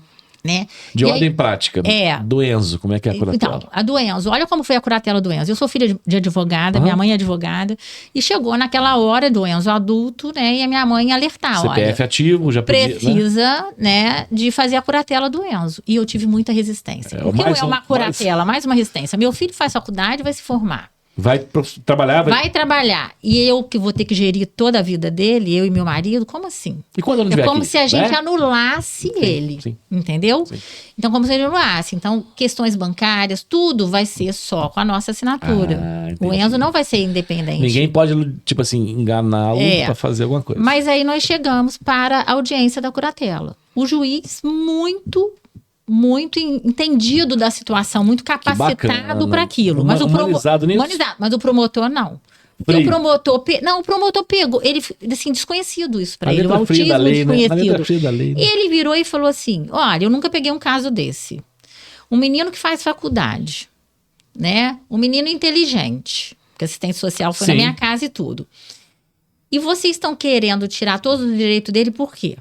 né? De E ordem aí, prática. Do Enzo, como é que é a curatela? então, a do Enzo, olha como foi a curatela do Enzo. Eu sou filha de advogada, minha mãe é advogada, e chegou naquela hora do Enzo adulto, né? E a minha mãe alertar, CPF olha, ativo, já podia... Né? precisa, né, de fazer a curatela do Enzo. E eu tive muita resistência. Porque mais é uma um- curatela, mais uma resistência. Meu filho faz faculdade, vai se formar. Vai trabalhar? Vai trabalhar. E eu que vou ter que gerir toda a vida dele, eu e meu marido, como assim? E quando eu não É estiver como aqui? se a gente Né? anulasse ele. sim. Entendeu? Sim. Então, como se a gente anulasse. Então, questões bancárias, tudo vai ser só com a nossa assinatura. Ah, O entendi. Enzo não vai ser independente. Ninguém pode, tipo assim, enganá-lo É. pra fazer alguma coisa. Mas aí nós chegamos para a audiência da curatela. O juiz muito entendido da situação, muito capacitado bacana. para aquilo. Mas Humanizado nisso? Humanizado, mas o promotor não. Frio. O promotor, o promotor pegou, ele, assim, desconhecido isso para A ele, o letra fria autismo da lei, né? A desconhecido. letra fria da lei, né? E ele virou e falou assim, olha, eu nunca peguei um caso desse. Um menino que faz faculdade, né? Um menino inteligente, porque assistente social foi Sim. na minha casa e tudo. E vocês estão querendo tirar todos os direitos dele por quê?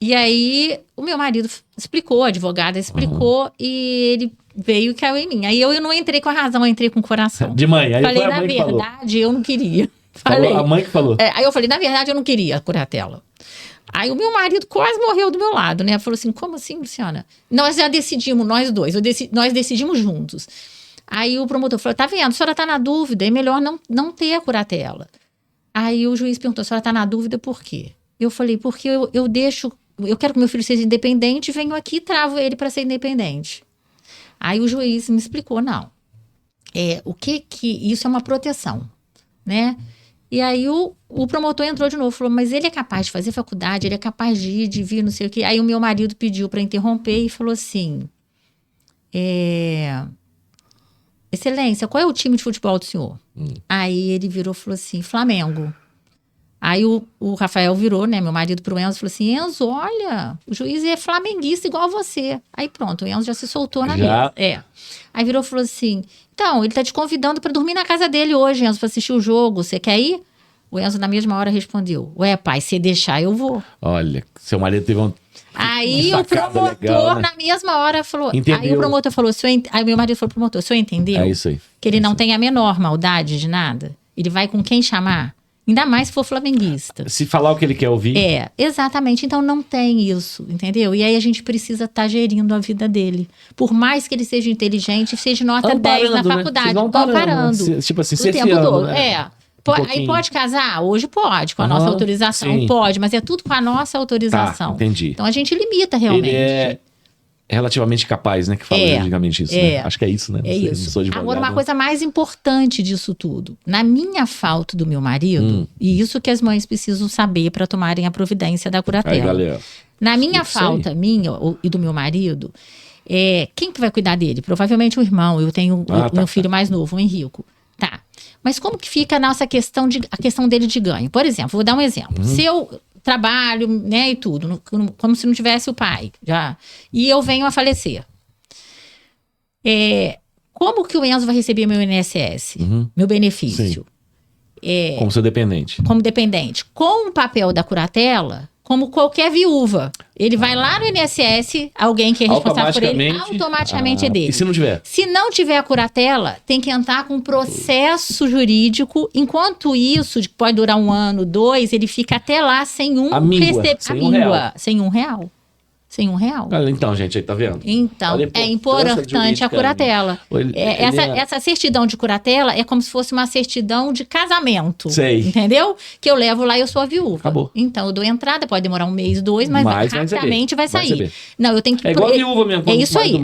E aí, o meu marido explicou, a advogada explicou, e ele veio e caiu em mim. Aí eu não entrei com a razão, eu entrei com o coração. De mãe. Aí Falei, foi a na mãe que falou. verdade, eu não queria. Falou. Falei. A mãe que falou. Aí eu falei, na verdade, eu não queria a curatela. Aí o meu marido quase morreu do meu lado, né? Falou assim, como assim, Luciana? Nós já decidimos, nós dois, nós decidimos juntos. Aí o promotor falou, tá vendo, a senhora tá na dúvida, é melhor não ter a curatela. Aí o juiz perguntou, a senhora tá na dúvida por quê? Eu falei, porque eu quero que meu filho seja independente, venho aqui e travo ele para ser independente. Aí o juiz me explicou, não, isso é uma proteção, né? E aí o promotor entrou de novo, falou, mas ele é capaz de fazer faculdade, ele é capaz de vir, não sei o quê. Aí o meu marido pediu para interromper e falou assim, Excelência, qual é o time de futebol do senhor? Aí ele virou e falou assim, Flamengo. Aí o Rafael virou, né, meu marido, pro Enzo, falou assim, Enzo, olha, o juiz é flamenguista igual a você. Aí pronto, o Enzo já se soltou na mesa. Aí virou e falou assim, então, ele tá te convidando para dormir na casa dele hoje, Enzo, para assistir o jogo, você quer ir? O Enzo na mesma hora respondeu, ué, pai, se deixar eu vou. Olha, seu marido teve um... Aí o promotor, legal, né? Na mesma hora, falou... Entendeu. Aí o promotor falou, aí meu marido falou, promotor, o senhor entendeu? É isso aí. Que ele não tem a menor maldade de nada? Ele vai com quem chamar? Ainda mais se for flamenguista. Se falar o que ele quer ouvir. Exatamente. Então não tem isso, entendeu? E aí a gente precisa estar gerindo a vida dele. Por mais que ele seja inteligente, seja nota 10 na faculdade. Né? Amparando. Né? Tipo assim, o tempo todo. Né? Aí pode casar? Hoje pode, com a nossa autorização. Sim. Pode, mas é tudo com a nossa autorização. Tá, entendi. Então a gente limita realmente. Ele é relativamente capaz, né? Que fala juridicamente isso, né? Acho que é isso, né? É isso. Agora, uma coisa mais importante disso tudo. Na minha falta do meu marido, e isso que as mães precisam saber para tomarem a providência da curatela. Aí, galera. Na minha falta, minha e do meu marido, quem que vai cuidar dele? Provavelmente o irmão. Eu tenho meu filho mais novo, o Henrico. Tá. Mas como que fica a nossa questão dele de ganho? Por exemplo, vou dar um exemplo. Se eu trabalho, né, e tudo, como se não tivesse o pai, já, e eu venho a falecer. Como que o Enzo vai receber meu INSS, meu benefício? Como seu dependente. Como dependente. Com o papel da curatela, como qualquer viúva. Ele vai lá no INSS, alguém que é responsável por ele, automaticamente é dele. E se não tiver? Se não tiver a curatela, tem que entrar com um processo jurídico. Enquanto isso, que pode durar 1 ano, 2, ele fica até lá sem sem um real. Sem R$1. Então, gente, aí tá vendo? Então, é importante a curatela. Essa certidão de curatela é como se fosse uma certidão de casamento. Sei. Entendeu? Que eu levo lá e eu sou a viúva. Acabou. Então, eu dou entrada, pode demorar 1 mês, 2, mas rapidamente vai sair. Não, eu tenho que... É igual a viúva mesmo. É isso aí.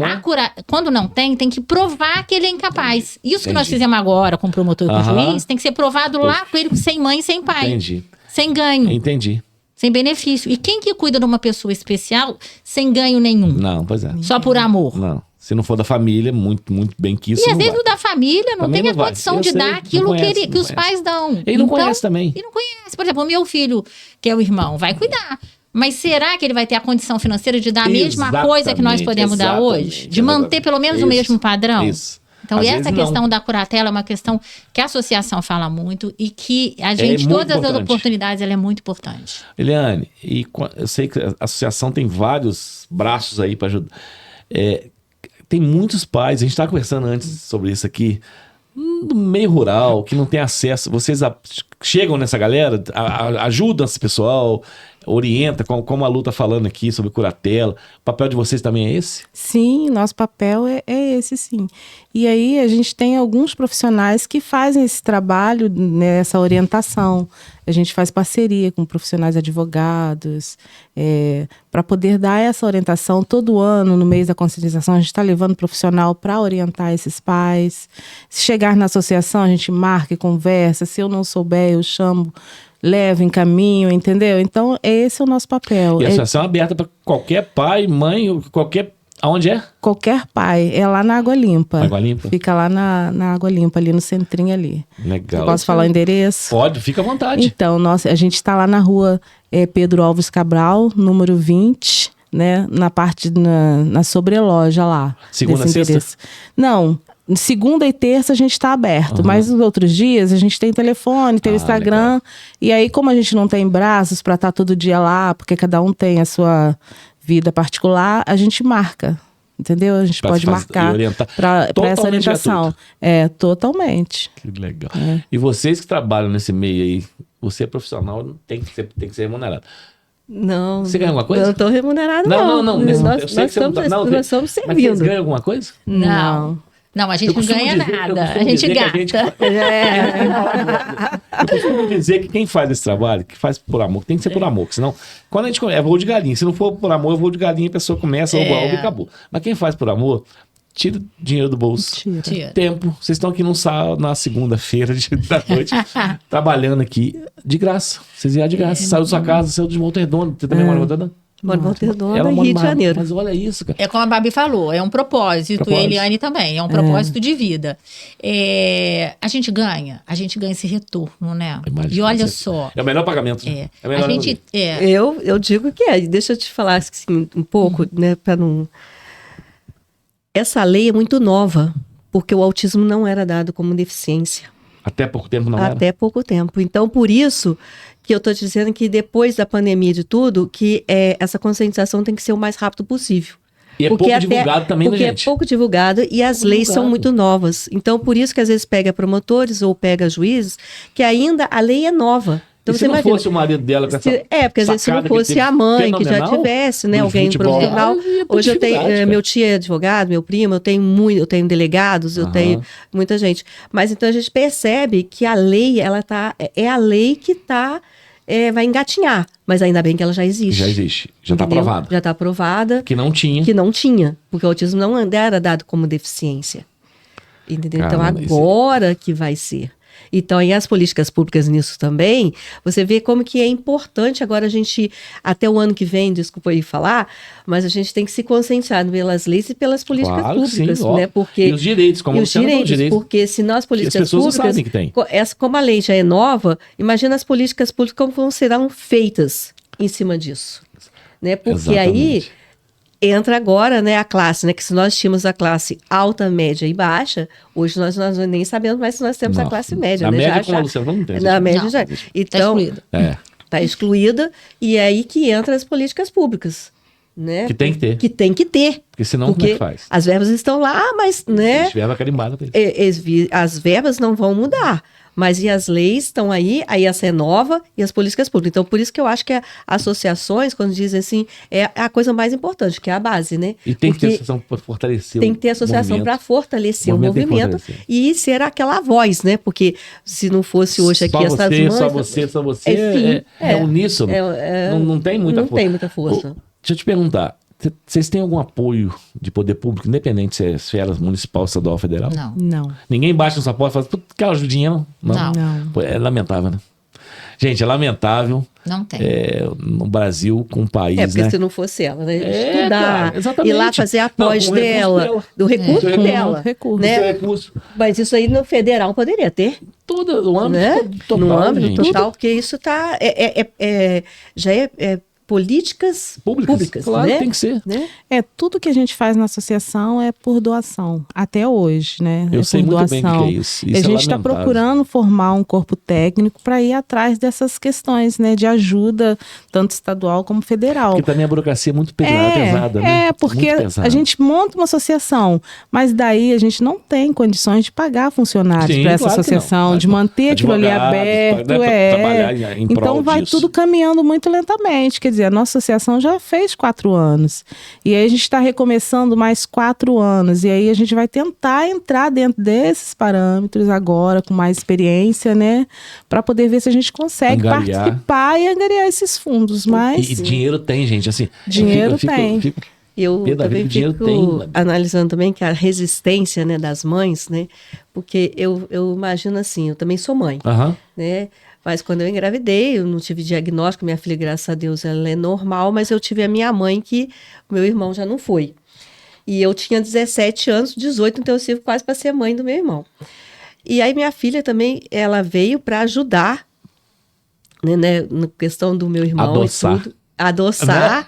Quando não tem que provar que ele é incapaz. Isso que nós fizemos agora com o promotor e com o juiz, tem que ser provado lá com ele sem mãe e sem pai. Entendi. Sem ganho. Entendi. Sem benefício. E quem que cuida de uma pessoa especial sem ganho nenhum? Não, pois é. Só por amor? Não. Se não for da família, muito, muito bem que isso. E às vezes o da família não tem a condição de dar aquilo que os pais dão. Ele não conhece também. Ele não conhece. Por exemplo, o meu filho, que é o irmão, vai cuidar. Mas será que ele vai ter a condição financeira de dar a mesma coisa que nós podemos dar hoje? De manter pelo menos o mesmo padrão? Isso. Então, essa questão da curatela é uma questão que a associação fala muito e que a gente, todas as oportunidades, ela é muito importante. Eliane, eu sei que a associação tem vários braços aí para ajudar. Tem muitos pais, a gente estava conversando antes sobre isso aqui, do meio rural, que não tem acesso. Vocês chegam nessa galera, ajudam esse pessoal, orienta, como a Lu está falando aqui sobre curatela. O papel de vocês também é esse? Sim, nosso papel é esse, sim. E aí a gente tem alguns profissionais que fazem esse trabalho, né, essa orientação. A gente faz parceria com profissionais advogados, para poder dar essa orientação. Todo ano, no mês da conscientização, a gente está levando profissional para orientar esses pais. Se chegar na associação, a gente marca e conversa. Se eu não souber, eu chamo, levo, encaminho, entendeu? Então, esse é o nosso papel. E a associação é aberta para qualquer pai, mãe, aonde é? Qualquer pai. É lá na Água Limpa. Água Limpa? Fica lá na Água Limpa, ali no centrinho ali. Legal. Eu posso falar o endereço? Pode, fica à vontade. Então, a gente está lá na rua Pedro Alves Cabral, número 20, né? Na parte, na sobreloja lá. Segunda, sexta? Não. Segunda e terça a gente está aberto, mas nos outros dias a gente tem telefone, tem o Instagram. Legal. E aí, como a gente não tem braços para estar todo dia lá, porque cada um tem a sua vida particular, a gente marca, entendeu? A gente pode marcar para essa orientação. Totalmente. Que legal. E vocês que trabalham nesse meio aí, você é profissional, tem que ser remunerado. Não. Você ganha alguma coisa? Eu não estou remunerado, não. Não. Nós Eu sei que você não tá- não, nós estamos Mas vocês servindo. ganham alguma coisa? Não. Não, a gente não ganha nada. A gente gasta. Eu costumo dizer que quem faz esse trabalho, que faz por amor, tem que ser por amor, que senão, quando a gente é voo de galinha, se não for por amor, é voo de galinha, a pessoa começa, e acabou. Mas quem faz por amor, tira dinheiro do bolso. Tira. Tempo. Vocês estão aqui na segunda-feira da noite, trabalhando aqui de graça. Vocês iam de graça. Saiu da sua casa, saiu de Volta Redonda. Você também mora em Volta Redonda? Moro em Volta Redonda, Ela em mora Rio de Janeiro. Mas olha isso, cara. É como a Babi falou, é um propósito. E a Eliane também, é um propósito de vida. A gente ganha esse retorno, né? Imagina, E olha você- só. É o melhor pagamento. Né? É o melhor A gente. Eu digo que é. Deixa eu te falar assim, um pouco, né, para não... Essa lei é muito nova, porque o autismo não era dado como deficiência. Até pouco tempo não era. Até pouco tempo. Então, por isso que eu estou te dizendo que depois da pandemia de tudo, que essa conscientização tem que ser o mais rápido possível. E é pouco divulgado também, né, porque gente? é pouco divulgado e as leis são muito novas. Então, por isso que às vezes pega promotores ou pega juízes, que ainda a lei é nova. Então, E se não fosse o marido dela com essa porque às vezes se não sacada que fosse teve a mãe, que já fenomenal tivesse, né, do alguém futebol, profissional. ela ia ter Hoje eu tenho, dificuldade, cara. meu tio é advogado, meu primo, eu tenho delegados, eu tenho muita gente. Mas então a gente percebe que a lei, ela é a lei que vai engatinhar. Mas ainda bem que ela já existe. Já existe. Já está Entendeu? aprovado. Já está aprovada. Que não tinha. Que não tinha, porque o autismo não era dado como deficiência. Entendeu? Caramba, Então agora que vai ser. Então, e as políticas públicas nisso também, você vê como que é importante agora a gente, até o ano que vem, desculpa aí falar, mas a gente tem que se conscientizar pelas leis e pelas políticas Claro que públicas, sim, ó. né? Porque, E os direitos, como e o os Luciano falou, direitos, porque se nós políticas pessoas não públicas, sabem que tem. como a lei já é nova, imagina as políticas públicas como serão feitas em cima disso, né? Porque aí Exatamente. entra agora, né, a classe, né, que se nós tínhamos a classe alta, média e baixa, hoje nós nem sabemos mais se nós temos a Não. classe média, Na né? média, Já- como a Luciana falou, não tem. na média Não. já. Tá Então, excluído. É. está excluída e é aí que entra as políticas públicas, né? Que tem que ter. Que tem que ter. Porque senão, como é Porque que faz? as verbas estão lá, mas, né, Eles tiveram carimbada pra isso. as verbas não vão mudar. Mas e as leis estão aí essa é nova e as políticas públicas. Então, por isso que eu acho que associações, quando dizem assim, é a coisa mais importante, que é a base, né? E tem que ter Porque associação para fortalecer tem que ter associação para fortalecer o Tem que movimento fortalecer. e ser aquela voz, né? Porque se não fosse hoje aqui só essas você, mães... só você, Enfim, é uníssono. Não tem muita não força. tem muita força. Deixa eu te perguntar. Vocês têm algum apoio de poder público, independente se é esfera municipal, estadual ou federal? Não. Não. Ninguém bate na sua porta e fala, "Pô, quer ajudinha, não? Não. Não. Pô, é lamentável, né? Gente, é lamentável Não tem. no Brasil, com um país, É, porque né? se não fosse ela, né? É, Estudar, cara, exatamente. ir lá fazer a Não, pós com o recurso dela, dela. do recurso É. dela. Recurso. Né? Esse recurso, Mas isso aí no federal poderia ter, todo o âmbito né? total, No âmbito gente. total, porque isso tá, já é políticas públicas, claro, né? tem que ser. Né? Tudo que a gente faz na associação é por doação, até hoje, né? Eu é sei por muito bem o doação. que é isso. A Isso é gente está lamentável. procurando formar um corpo técnico para ir atrás dessas questões, né? De ajuda, tanto estadual como federal. Porque também a burocracia é muito pesada, né? Porque Muito pesada. a gente monta uma associação, mas daí a gente não tem condições de pagar funcionários Sim, para essa claro que não. associação, de manter aquilo ali Advogados, aberto. né, pra trabalhar em prol Então vai disso. tudo caminhando muito lentamente. Quer dizer, a nossa associação já fez 4 anos. E aí a gente está recomeçando mais 4 anos. E aí a gente vai tentar entrar dentro desses parâmetros agora, com mais experiência, né? Para poder ver se a gente consegue Angariar. participar e angariar esses fundos. Mas E dinheiro tem, gente, assim. Dinheiro eu fico- tem. fico- Eu Pé da vida, também o dinheiro fico tem. analisando também que a resistência, né, das mães, né? Porque eu imagino assim, eu também sou mãe, Aham. né? Mas quando eu engravidei, eu não tive diagnóstico, minha filha, graças a Deus, ela é normal, mas eu tive a minha mãe que o meu irmão já não foi. E eu tinha 17 anos, 18, então eu sirvo quase para ser mãe do meu irmão. E aí minha filha também, ela veio para ajudar, né, na questão do meu irmão Adoçar. e tudo. Adoçar.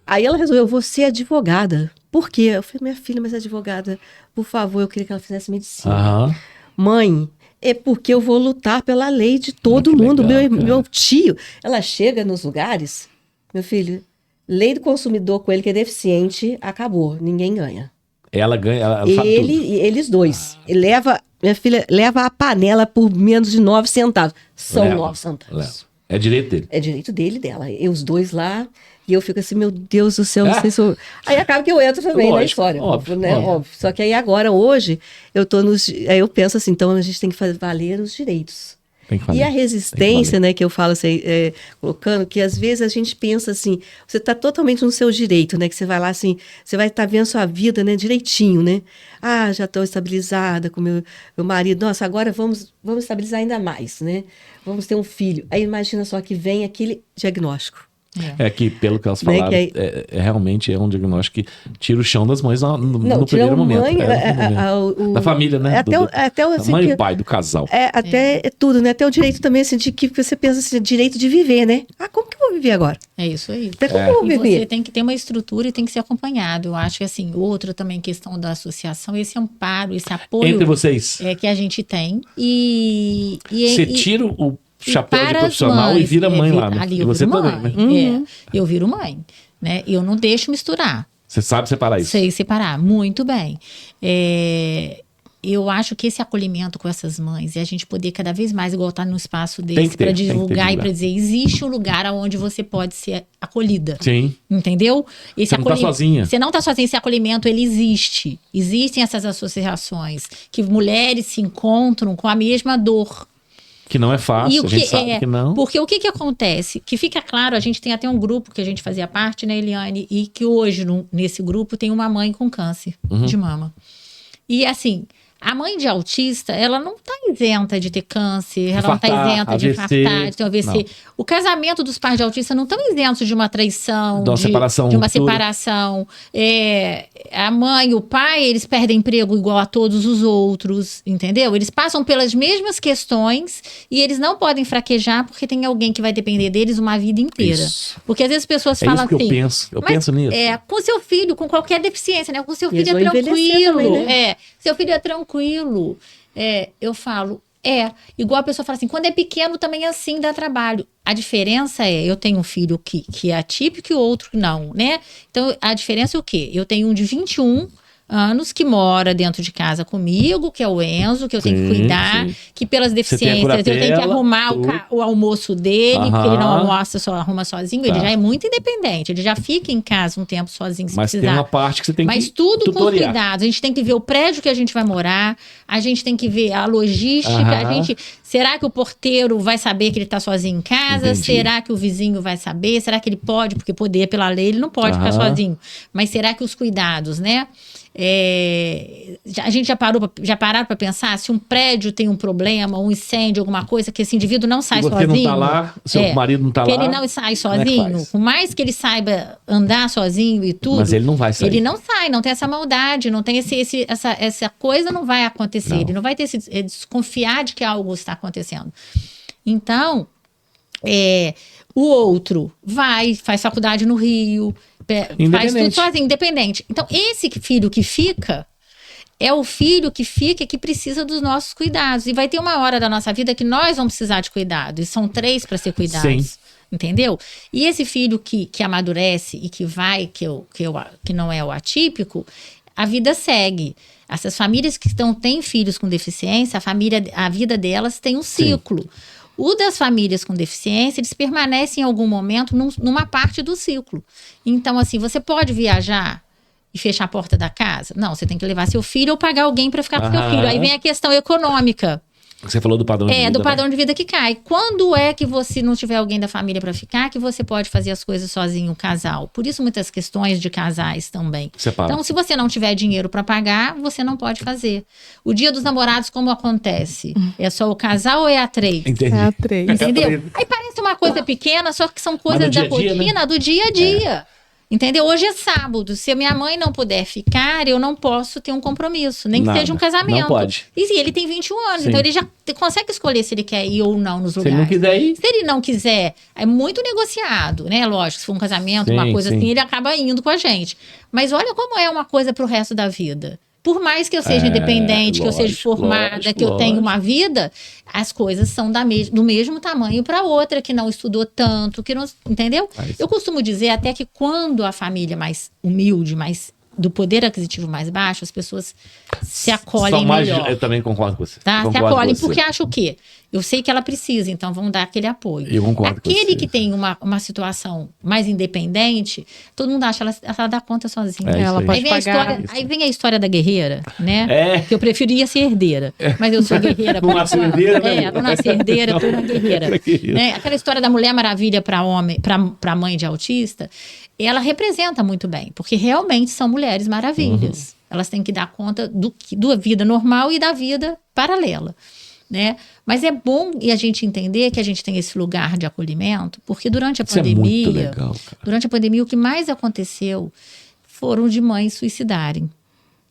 Aí ela resolveu, vou ser advogada. Por quê? Eu falei, minha filha, mas advogada, por favor, eu queria que ela fizesse medicina. Aham. Mãe, é porque eu vou lutar pela lei de todo que mundo. legal, cara. Meu tio, ela chega nos lugares, meu filho, lei do consumidor com ele que é deficiente, acabou, ninguém ganha. Ela ganha, ela sabe tudo. Eles dois. Minha filha leva a panela por menos de 9 centavos. São Leva, 9 centavos. leva. É direito dele. É direito dele e dela. E os dois lá, e eu fico assim, meu Deus do céu, não sei se eu... Aí acaba que eu entro também na Lógico, história. óbvio, Né? óbvio. Óbvio. Só que aí agora, hoje, aí eu penso assim, então a gente tem que fazer valer os direitos. Tem que fazer. E a resistência, né, que eu falo assim, colocando, que às vezes a gente pensa assim, você está totalmente no seu direito, né, que você vai lá assim, você vai estar vendo sua vida, né, direitinho, né, já estou estabilizada com meu marido, nossa, agora vamos estabilizar ainda mais, né, vamos ter um filho. Aí imagina só que vem aquele diagnóstico. É que, pelo que elas Né, falaram, que realmente é um diagnóstico que tira o chão das mães no Não, tira primeiro momento. mãe, Da família, né? Até da assim, mãe e o pai do casal. Até tudo, né? Até o direito também, assim, de que você pensa assim, direito de viver, né? Como que eu vou viver agora? É isso aí. Como que eu vou E viver? você tem que ter uma estrutura e tem que ser acompanhado. Eu acho que, assim, outra também questão da associação, esse amparo, esse apoio Entre vocês. que a gente tem. Você tira o chapéu de para as profissional e mães, vira mãe lá, né? Ali E eu você viro também, mãe. né? Eu viro mãe, né? Eu não deixo misturar. Você sabe separar isso. Sei separar, muito bem. Eu acho que esse acolhimento com essas mães e a gente poder cada vez mais, igual estar num espaço desse, para divulgar e para dizer, existe um lugar onde você pode ser acolhida. Sim. Entendeu? Você não tá sozinha. Você não está sozinha, esse acolhimento, ele existe. Existem essas associações que mulheres se encontram com a mesma dor. Que não é fácil, a gente sabe que não. Porque o que acontece? Que fica claro, a gente tem até um grupo que a gente fazia parte, né, Eliane? E que hoje, nesse grupo, tem uma mãe com câncer de mama. E assim, a mãe de autista, ela não está isenta de ter câncer, ela não está isenta de infartar, de ter um AVC. Não. O casamento dos pais de autista não estão isentos de uma traição, de uma separação. A mãe e o pai, eles perdem emprego igual a todos os outros, entendeu? Eles passam pelas mesmas questões e eles não podem fraquejar porque tem alguém que vai depender deles uma vida inteira. Isso. Porque às vezes as pessoas falam isso que assim... Eu penso nisso. Com seu filho, com qualquer deficiência, né? Com seu filho é tranquilo. Também, né? Seu filho é tranquilo. Eu falo, igual a pessoa fala assim, quando é pequeno também assim dá trabalho. A diferença eu tenho um filho que é atípico e o outro não, né? Então, a diferença é o quê? Eu tenho um de 21 anos que mora dentro de casa comigo, que é o Enzo, que eu tenho que cuidar, que pelas deficiências eu tenho que arrumar o almoço dele, porque ele não almoça, só arruma sozinho, ele já é muito independente, ele já fica em casa um tempo sozinho se precisar. Mas tem uma parte que você tem que Mas tudo tutoriar. com cuidado, a gente tem que ver o prédio que a gente vai morar, a gente tem que ver a logística, será que o porteiro vai saber que ele está sozinho em casa? Entendi. Será que o vizinho vai saber? Será que ele pode? Porque poder, pela lei, ele não pode ficar sozinho. Mas será que os cuidados, né? A gente já pararam para pensar se um prédio tem um problema, um incêndio, alguma coisa, que esse indivíduo não sai sozinho. Você não tá lá, seu marido não tá lá. Ele não sai sozinho, por mais que ele saiba andar sozinho e tudo. Mas ele não vai sair. Ele não sai, não tem essa maldade, não tem essa coisa não vai acontecer. Ele não vai ter desconfiar de que algo está acontecendo. Então, o outro faz faculdade no Rio, faz tudo sozinho, independente. Então, esse filho que fica é o filho que fica que precisa dos nossos cuidados. E vai ter uma hora da nossa vida que nós vamos precisar de cuidado. E são 3 para ser cuidados. Sim. Entendeu? E esse filho que amadurece e que vai, que não é o atípico, a vida segue. Essas famílias que têm filhos com deficiência, a vida delas tem um ciclo. Sim. O das famílias com deficiência, eles permanecem em algum momento numa parte do ciclo. Então, assim, você pode viajar e fechar a porta da casa? Não, você tem que levar seu filho ou pagar alguém para ficar com seu filho. Aí vem a questão econômica. Você falou do padrão de vida. Do padrão de vida que cai. Quando é que você não tiver alguém da família para ficar, que você pode fazer as coisas sozinho, um casal? Por isso, muitas questões de casais também. Separa. Então, se você não tiver dinheiro para pagar, você não pode fazer. O Dia dos Namorados, como acontece? É só o casal ou é a 3? Entendi. É a 3. Entendeu? Aí parece uma coisa pequena, só que são coisas da rotina, né? Do dia a dia. Entendeu? Hoje é sábado. Se a minha mãe não puder ficar, eu não posso ter um compromisso. Nem que seja um casamento. Não pode. E ele tem 21 anos. Sim. Então ele já consegue escolher se ele quer ir ou não nos lugares. Se ele não quiser ir. Se ele não quiser, é muito negociado, né? Lógico, se for um casamento, uma coisa assim, ele acaba indo com a gente. Mas olha como é uma coisa pro resto da vida. Por mais que eu seja independente, que eu seja formada, que eu tenha uma vida, as coisas são do mesmo tamanho para outra, que não estudou tanto, que não, entendeu? Eu costumo dizer até que quando a família é mais humilde, mais do poder aquisitivo mais baixo, as pessoas se acolhem São mais, melhor. eu também concordo com você. Tá? Se Concordo acolhem com você. porque acham o quê? Eu sei que ela precisa, então vamos dar aquele apoio. Eu concordo com Aquele você. que tem uma situação mais independente, todo mundo acha que ela dá conta sozinha. É isso Ela aí. pode Aí vem, a pagar. história, aí vem a história da guerreira, né? É. Que eu preferia ser herdeira. Mas eu sou guerreira. Não nasci herdeira, né? Não nasci herdeira, tô na guerreira. Era guerreira. Né? Aquela história da Mulher Maravilha para mãe de autista, ela representa muito bem, porque realmente são mulheres maravilhas. Elas têm que dar conta da vida normal e da vida paralela. Né? Mas é bom a gente entender que a gente tem esse lugar de acolhimento, porque durante a Isso é pandemia, muito legal, cara. durante a pandemia, o que mais aconteceu foram de mães suicidarem.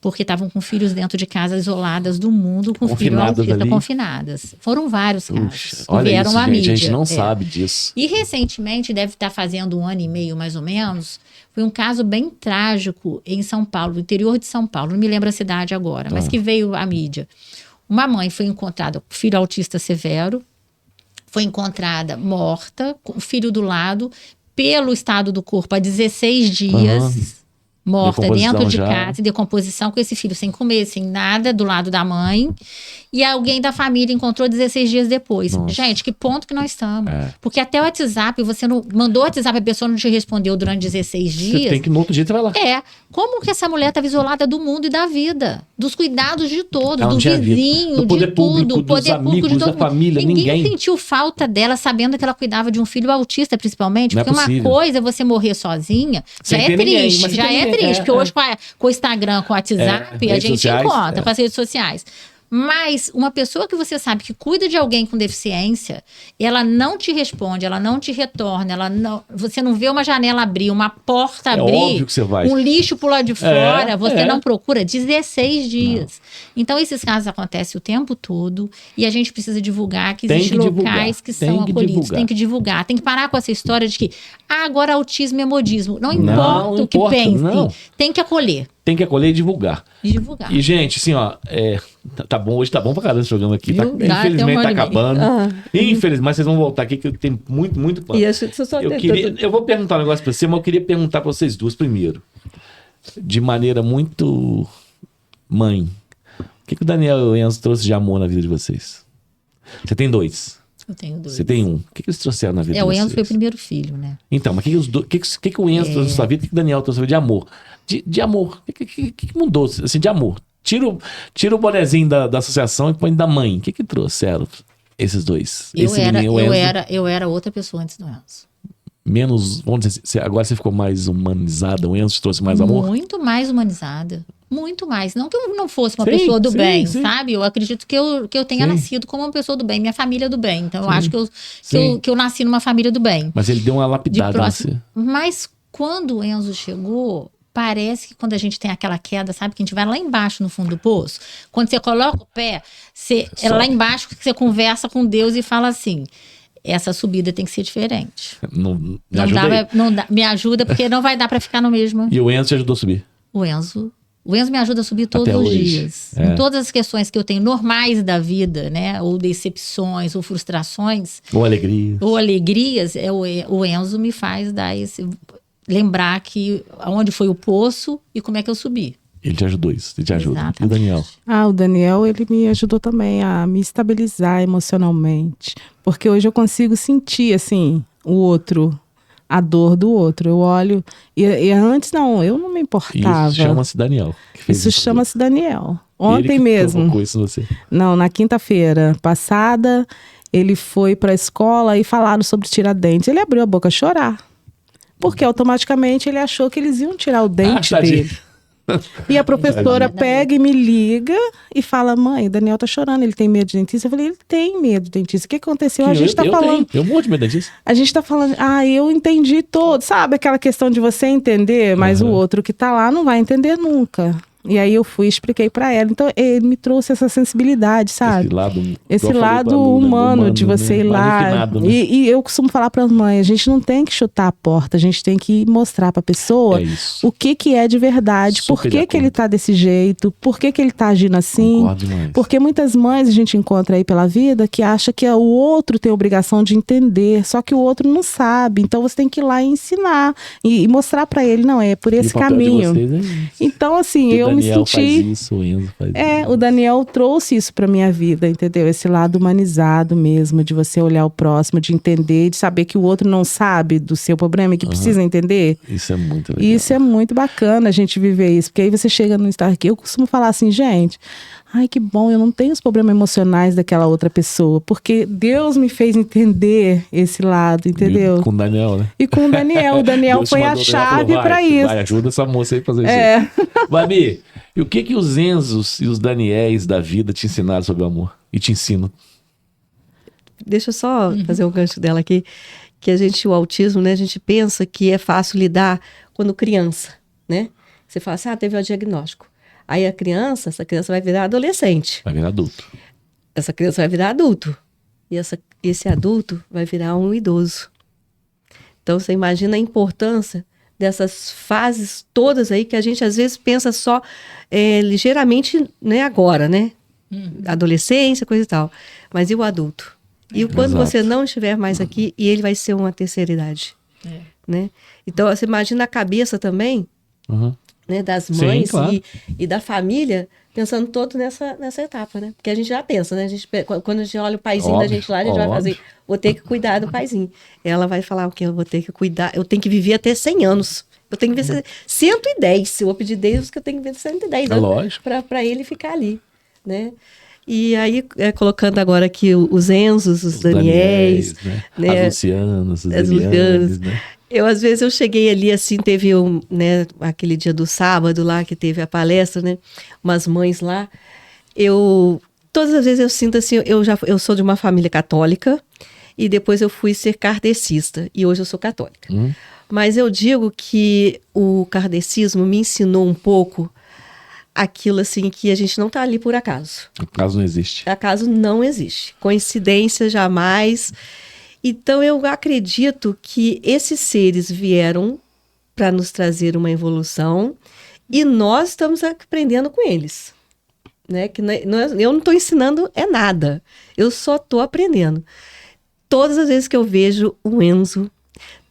Porque estavam com filhos dentro de casas isoladas do mundo, com filho Confinadas autista, ali. confinadas. Foram vários casos. Puxa, que olha vieram isso, à gente. mídia. A gente não É. sabe disso. E recentemente, deve estar fazendo 1 ano e meio mais ou menos, foi um caso bem trágico em São Paulo, no interior de São Paulo, não me lembro a cidade agora, mas que veio à mídia. Uma mãe foi encontrada com filho autista severo, foi encontrada morta, com o filho do lado, pelo estado do corpo há 16 dias. Morta Decomposição dentro de já. casa, em decomposição, com esse filho sem comer, sem nada, do lado da mãe. E alguém da família encontrou 16 dias depois. Nossa. Gente, que ponto que nós estamos? É. Porque até o WhatsApp, você não mandou o WhatsApp, a pessoa não te respondeu durante 16 Você dias. tem que, no outro dia, você vai lá. Como que essa mulher estava isolada do mundo e da vida? Dos cuidados de todos, Ela não do tinha vida. vizinho, Do poder de tudo. público, dos poder público amigos, de todo da mundo. família, ninguém. sentiu falta dela, sabendo que ela cuidava de um filho autista, principalmente. Não é Porque uma possível. coisa é você morrer sozinha, Sem já é ter ninguém, triste, mas já tem é ninguém. triste. É, Porque hoje com o Instagram, com o WhatsApp, a redes gente sociais, encontra é. com as redes sociais. Mas uma pessoa que você sabe que cuida de alguém com deficiência, ela não te responde, ela não te retorna, você não vê uma janela abrir, uma porta É abrir, óbvio que você vai. um lixo pro lado de fora, você é. não procura 16 dias. Então esses casos acontecem o tempo todo e a gente precisa divulgar que Tem existem que locais divulgar, que tem são que acolhidos. divulgar. Tem que divulgar, tem que parar com essa história de que agora autismo é modismo. Não Não importa o que importa, pense, não. tem que acolher. Tem que acolher e divulgar. Divulgar. E, gente, assim, ó, tá bom, hoje tá bom pra caramba esse programa aqui. Tá, Viu? Dá até infelizmente uma tá hora e meia. acabando. Infelizmente, mas vocês vão voltar aqui que eu tenho muito pano. E acho que você só Eu vou perguntar um negócio pra você, mas eu queria perguntar pra vocês duas primeiro. De maneira muito mãe. O que o Daniel e o Enzo trouxe de amor na vida de vocês? Você tem 2. Eu tenho 2. Você tem 1. O que eles trouxeram na vida de O vocês? Enzo foi o primeiro filho, né? Então, mas o que o Enzo trouxe na sua vida? O que o Daniel trouxe na sua vida de amor? De amor. O que mudou, assim, de amor? Tira o bonezinho da associação e põe da mãe. O que trouxeram esses dois? Esse menino, o Enzo, Eu era outra pessoa antes do Enzo. menos, vamos dizer, agora você ficou mais humanizada, o Enzo te trouxe mais amor? Muito mais humanizada. Muito mais. Não que eu não fosse uma Sim, pessoa do sim, bem, sim. sabe? Eu acredito que eu tenha Sim. nascido como uma pessoa do bem, minha família do bem. Então eu acho Sim. que eu nasci numa família do bem. Mas ele deu uma De lapidada em próximo. você. Mas quando o Enzo chegou, parece que quando a gente tem aquela queda, sabe? Que a gente vai lá embaixo no fundo do poço. Quando você coloca o pé, é lá embaixo que você conversa com Deus e fala assim: essa subida tem que ser diferente. Me Não ajuda dá, aí. me ajuda, porque não vai dar pra ficar no mesmo. E o Enzo te ajudou a subir? O Enzo me ajuda a subir todos Até os hoje. dias. É. Em todas as questões que eu tenho normais da vida, né? Ou decepções, ou frustrações, Ou alegria? ou alegrias, o Enzo me faz lembrar que aonde foi o poço e como é que eu subi. Ele te ajudou isso, ele te ajuda. Exatamente. E o Daniel? O Daniel, ele me ajudou também a me estabilizar emocionalmente. Porque hoje eu consigo sentir, assim, o outro, a dor do outro. Eu olho... E antes, não, eu não me importava. Isso chama-se Daniel. que fez Isso chama-se Daniel. Ontem Ele que mesmo. provocou isso em você. Não, na quinta-feira passada, ele foi para a escola e falaram sobre Tiradentes. Ele abriu a boca a chorar. Porque automaticamente ele achou que eles iam tirar o dente tadinho. dele. E a professora pega e me liga e fala: mãe, o Daniel tá chorando, ele tem medo de dentista. Eu falei: ele tem medo de dentista. O que aconteceu? A gente tá falando. Eu morro de medo disso. A gente tá falando, eu entendi todo. Sabe aquela questão de você entender, mas o outro que tá lá não vai entender nunca. E aí eu fui e expliquei para ela. Então ele me trouxe essa sensibilidade, sabe? Esse lado humano de você ir lá. Refinado, né? E eu costumo falar para as mães, a gente não tem que chutar a porta, a gente tem que mostrar para a pessoa o que é de verdade, por que ele tá desse jeito, por que ele tá agindo assim. Concordo demais. Porque muitas mães a gente encontra aí pela vida que acha que o outro tem a obrigação de entender, só que o outro não sabe. Então você tem que ir lá e ensinar e mostrar para ele, não, é por esse caminho. Então assim, eu me senti... Faz isso, o Enzo faz isso. O Daniel trouxe isso pra minha vida, entendeu? Esse lado humanizado mesmo, de você olhar o próximo, de entender, de saber que o outro não sabe do seu problema e que precisa entender. Isso é muito legal. Isso é muito bacana a gente viver isso, porque aí você chega no estar aqui, eu costumo falar assim, gente, ai que bom, eu não tenho os problemas emocionais daquela outra pessoa, porque Deus me fez entender esse lado, entendeu? E com o Daniel, né? E com o Daniel Deus foi a chave pra isso. Vai, ajuda essa moça aí a fazer isso. Babi, e o que os Enzos e os Daniéis da vida te ensinaram sobre o amor? E te ensinam? Deixa eu só fazer um gancho dela aqui, que o autismo, né, a gente pensa que é fácil lidar quando criança, né? Você fala assim, teve o diagnóstico. Aí essa criança vai virar adolescente. Vai virar adulto. Essa criança vai virar adulto. E esse adulto vai virar um idoso. Então você imagina a importância dessas fases todas aí que a gente às vezes pensa só ligeiramente, né, agora, né? Adolescência, coisa e tal. Mas e o adulto? E quando você não estiver mais aqui, e ele vai ser uma terceira idade. Né? Então você imagina a cabeça também, né, das mães. Sim, claro. e da família, pensando todo nessa etapa, né? Porque a gente já pensa, né? Quando a gente olha o paizinho da gente lá, a gente vai fazer, vou ter que cuidar do paizinho. Ela vai falar o quê? Eu vou ter que cuidar, eu tenho que viver até 100 anos. Eu tenho que ver 110. Eu vou pedir Deus que eu tenho que ver 110 anos para ele ficar ali, né? E aí, colocando agora aqui os Enzos, os Daniéis, né? As Lucianas, as Elianes, né? Às vezes, eu cheguei ali, assim, teve né, aquele dia do sábado lá, que teve a palestra, né? Umas mães lá. Todas as vezes eu sinto assim, eu sou de uma família católica e depois eu fui ser kardecista e hoje eu sou católica. Mas eu digo que o kardecismo me ensinou um pouco aquilo assim que a gente não está ali por acaso. Acaso não existe. Acaso não existe. Coincidência jamais. Então eu acredito que esses seres vieram para nos trazer uma evolução e nós estamos aprendendo com eles. Né? Que eu não estou ensinando nada. Eu só estou aprendendo. Todas as vezes que eu vejo um Enzo,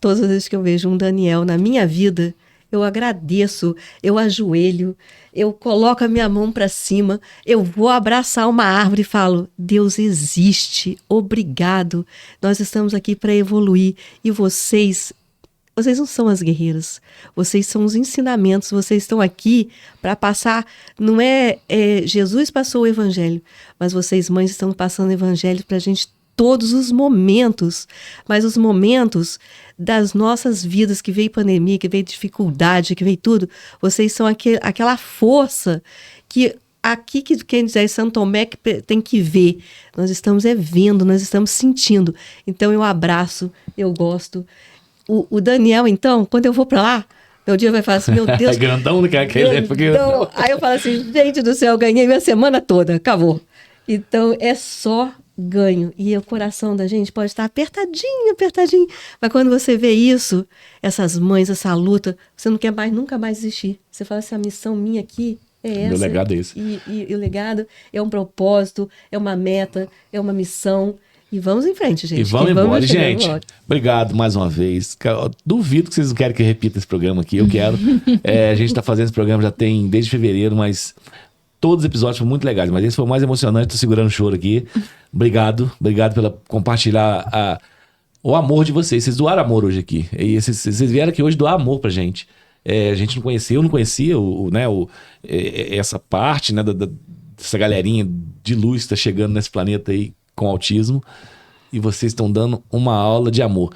todas as vezes que eu vejo um Daniel na minha vida, eu agradeço, eu ajoelho, eu coloco a minha mão para cima, eu vou abraçar uma árvore e falo, Deus existe, obrigado, nós estamos aqui para evoluir e vocês não são as guerreiras, vocês são os ensinamentos, vocês estão aqui para passar, não Jesus passou o evangelho, mas vocês mães estão passando o evangelho para a gente todos os momentos, mas os momentos das nossas vidas, que veio pandemia, que veio dificuldade, que veio tudo, vocês são aquela força que aqui, que quem diz São Tomé que tem que ver, nós estamos vendo, nós estamos sentindo, então eu abraço, eu gosto. O Daniel, então, quando eu vou para lá, meu dia vai falar assim, meu Deus. É grandão, né? Grandão. Aí eu falo assim, gente do céu, eu ganhei minha semana toda, acabou. Então, é só ganho. E o coração da gente pode estar apertadinho. Mas quando você vê isso, essas mães, essa luta, você não quer nunca mais desistir. Você fala assim, a missão minha aqui é essa. Meu legado é esse. E o legado é um propósito, é uma meta, é uma missão. E vamos em frente, gente. E vamos embora. Gente, obrigado mais uma vez. Duvido que vocês não querem que eu repita esse programa aqui. Eu quero. A gente está fazendo esse programa já tem desde fevereiro, mas todos os episódios foram muito legais. Mas esse foi o mais emocionante. Estou segurando o choro aqui. Obrigado pela compartilhar o amor de vocês. Vocês doaram amor hoje aqui. E vocês vieram aqui hoje doar amor pra gente. A gente não conhecia, eu não conhecia essa parte, né, dessa galerinha de luz que está chegando nesse planeta aí com autismo, e vocês estão dando uma aula de amor.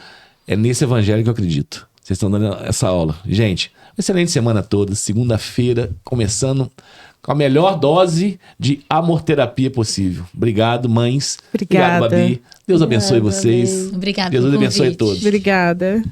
É nesse evangelho que eu acredito. Vocês estão dando essa aula. Gente, excelente semana toda. Segunda-feira, começando com a melhor dose de amor-terapia possível. Obrigado, mães. Obrigada. Obrigado, Babi. Deus abençoe vocês. Obrigada. Deus abençoe todos. Obrigada.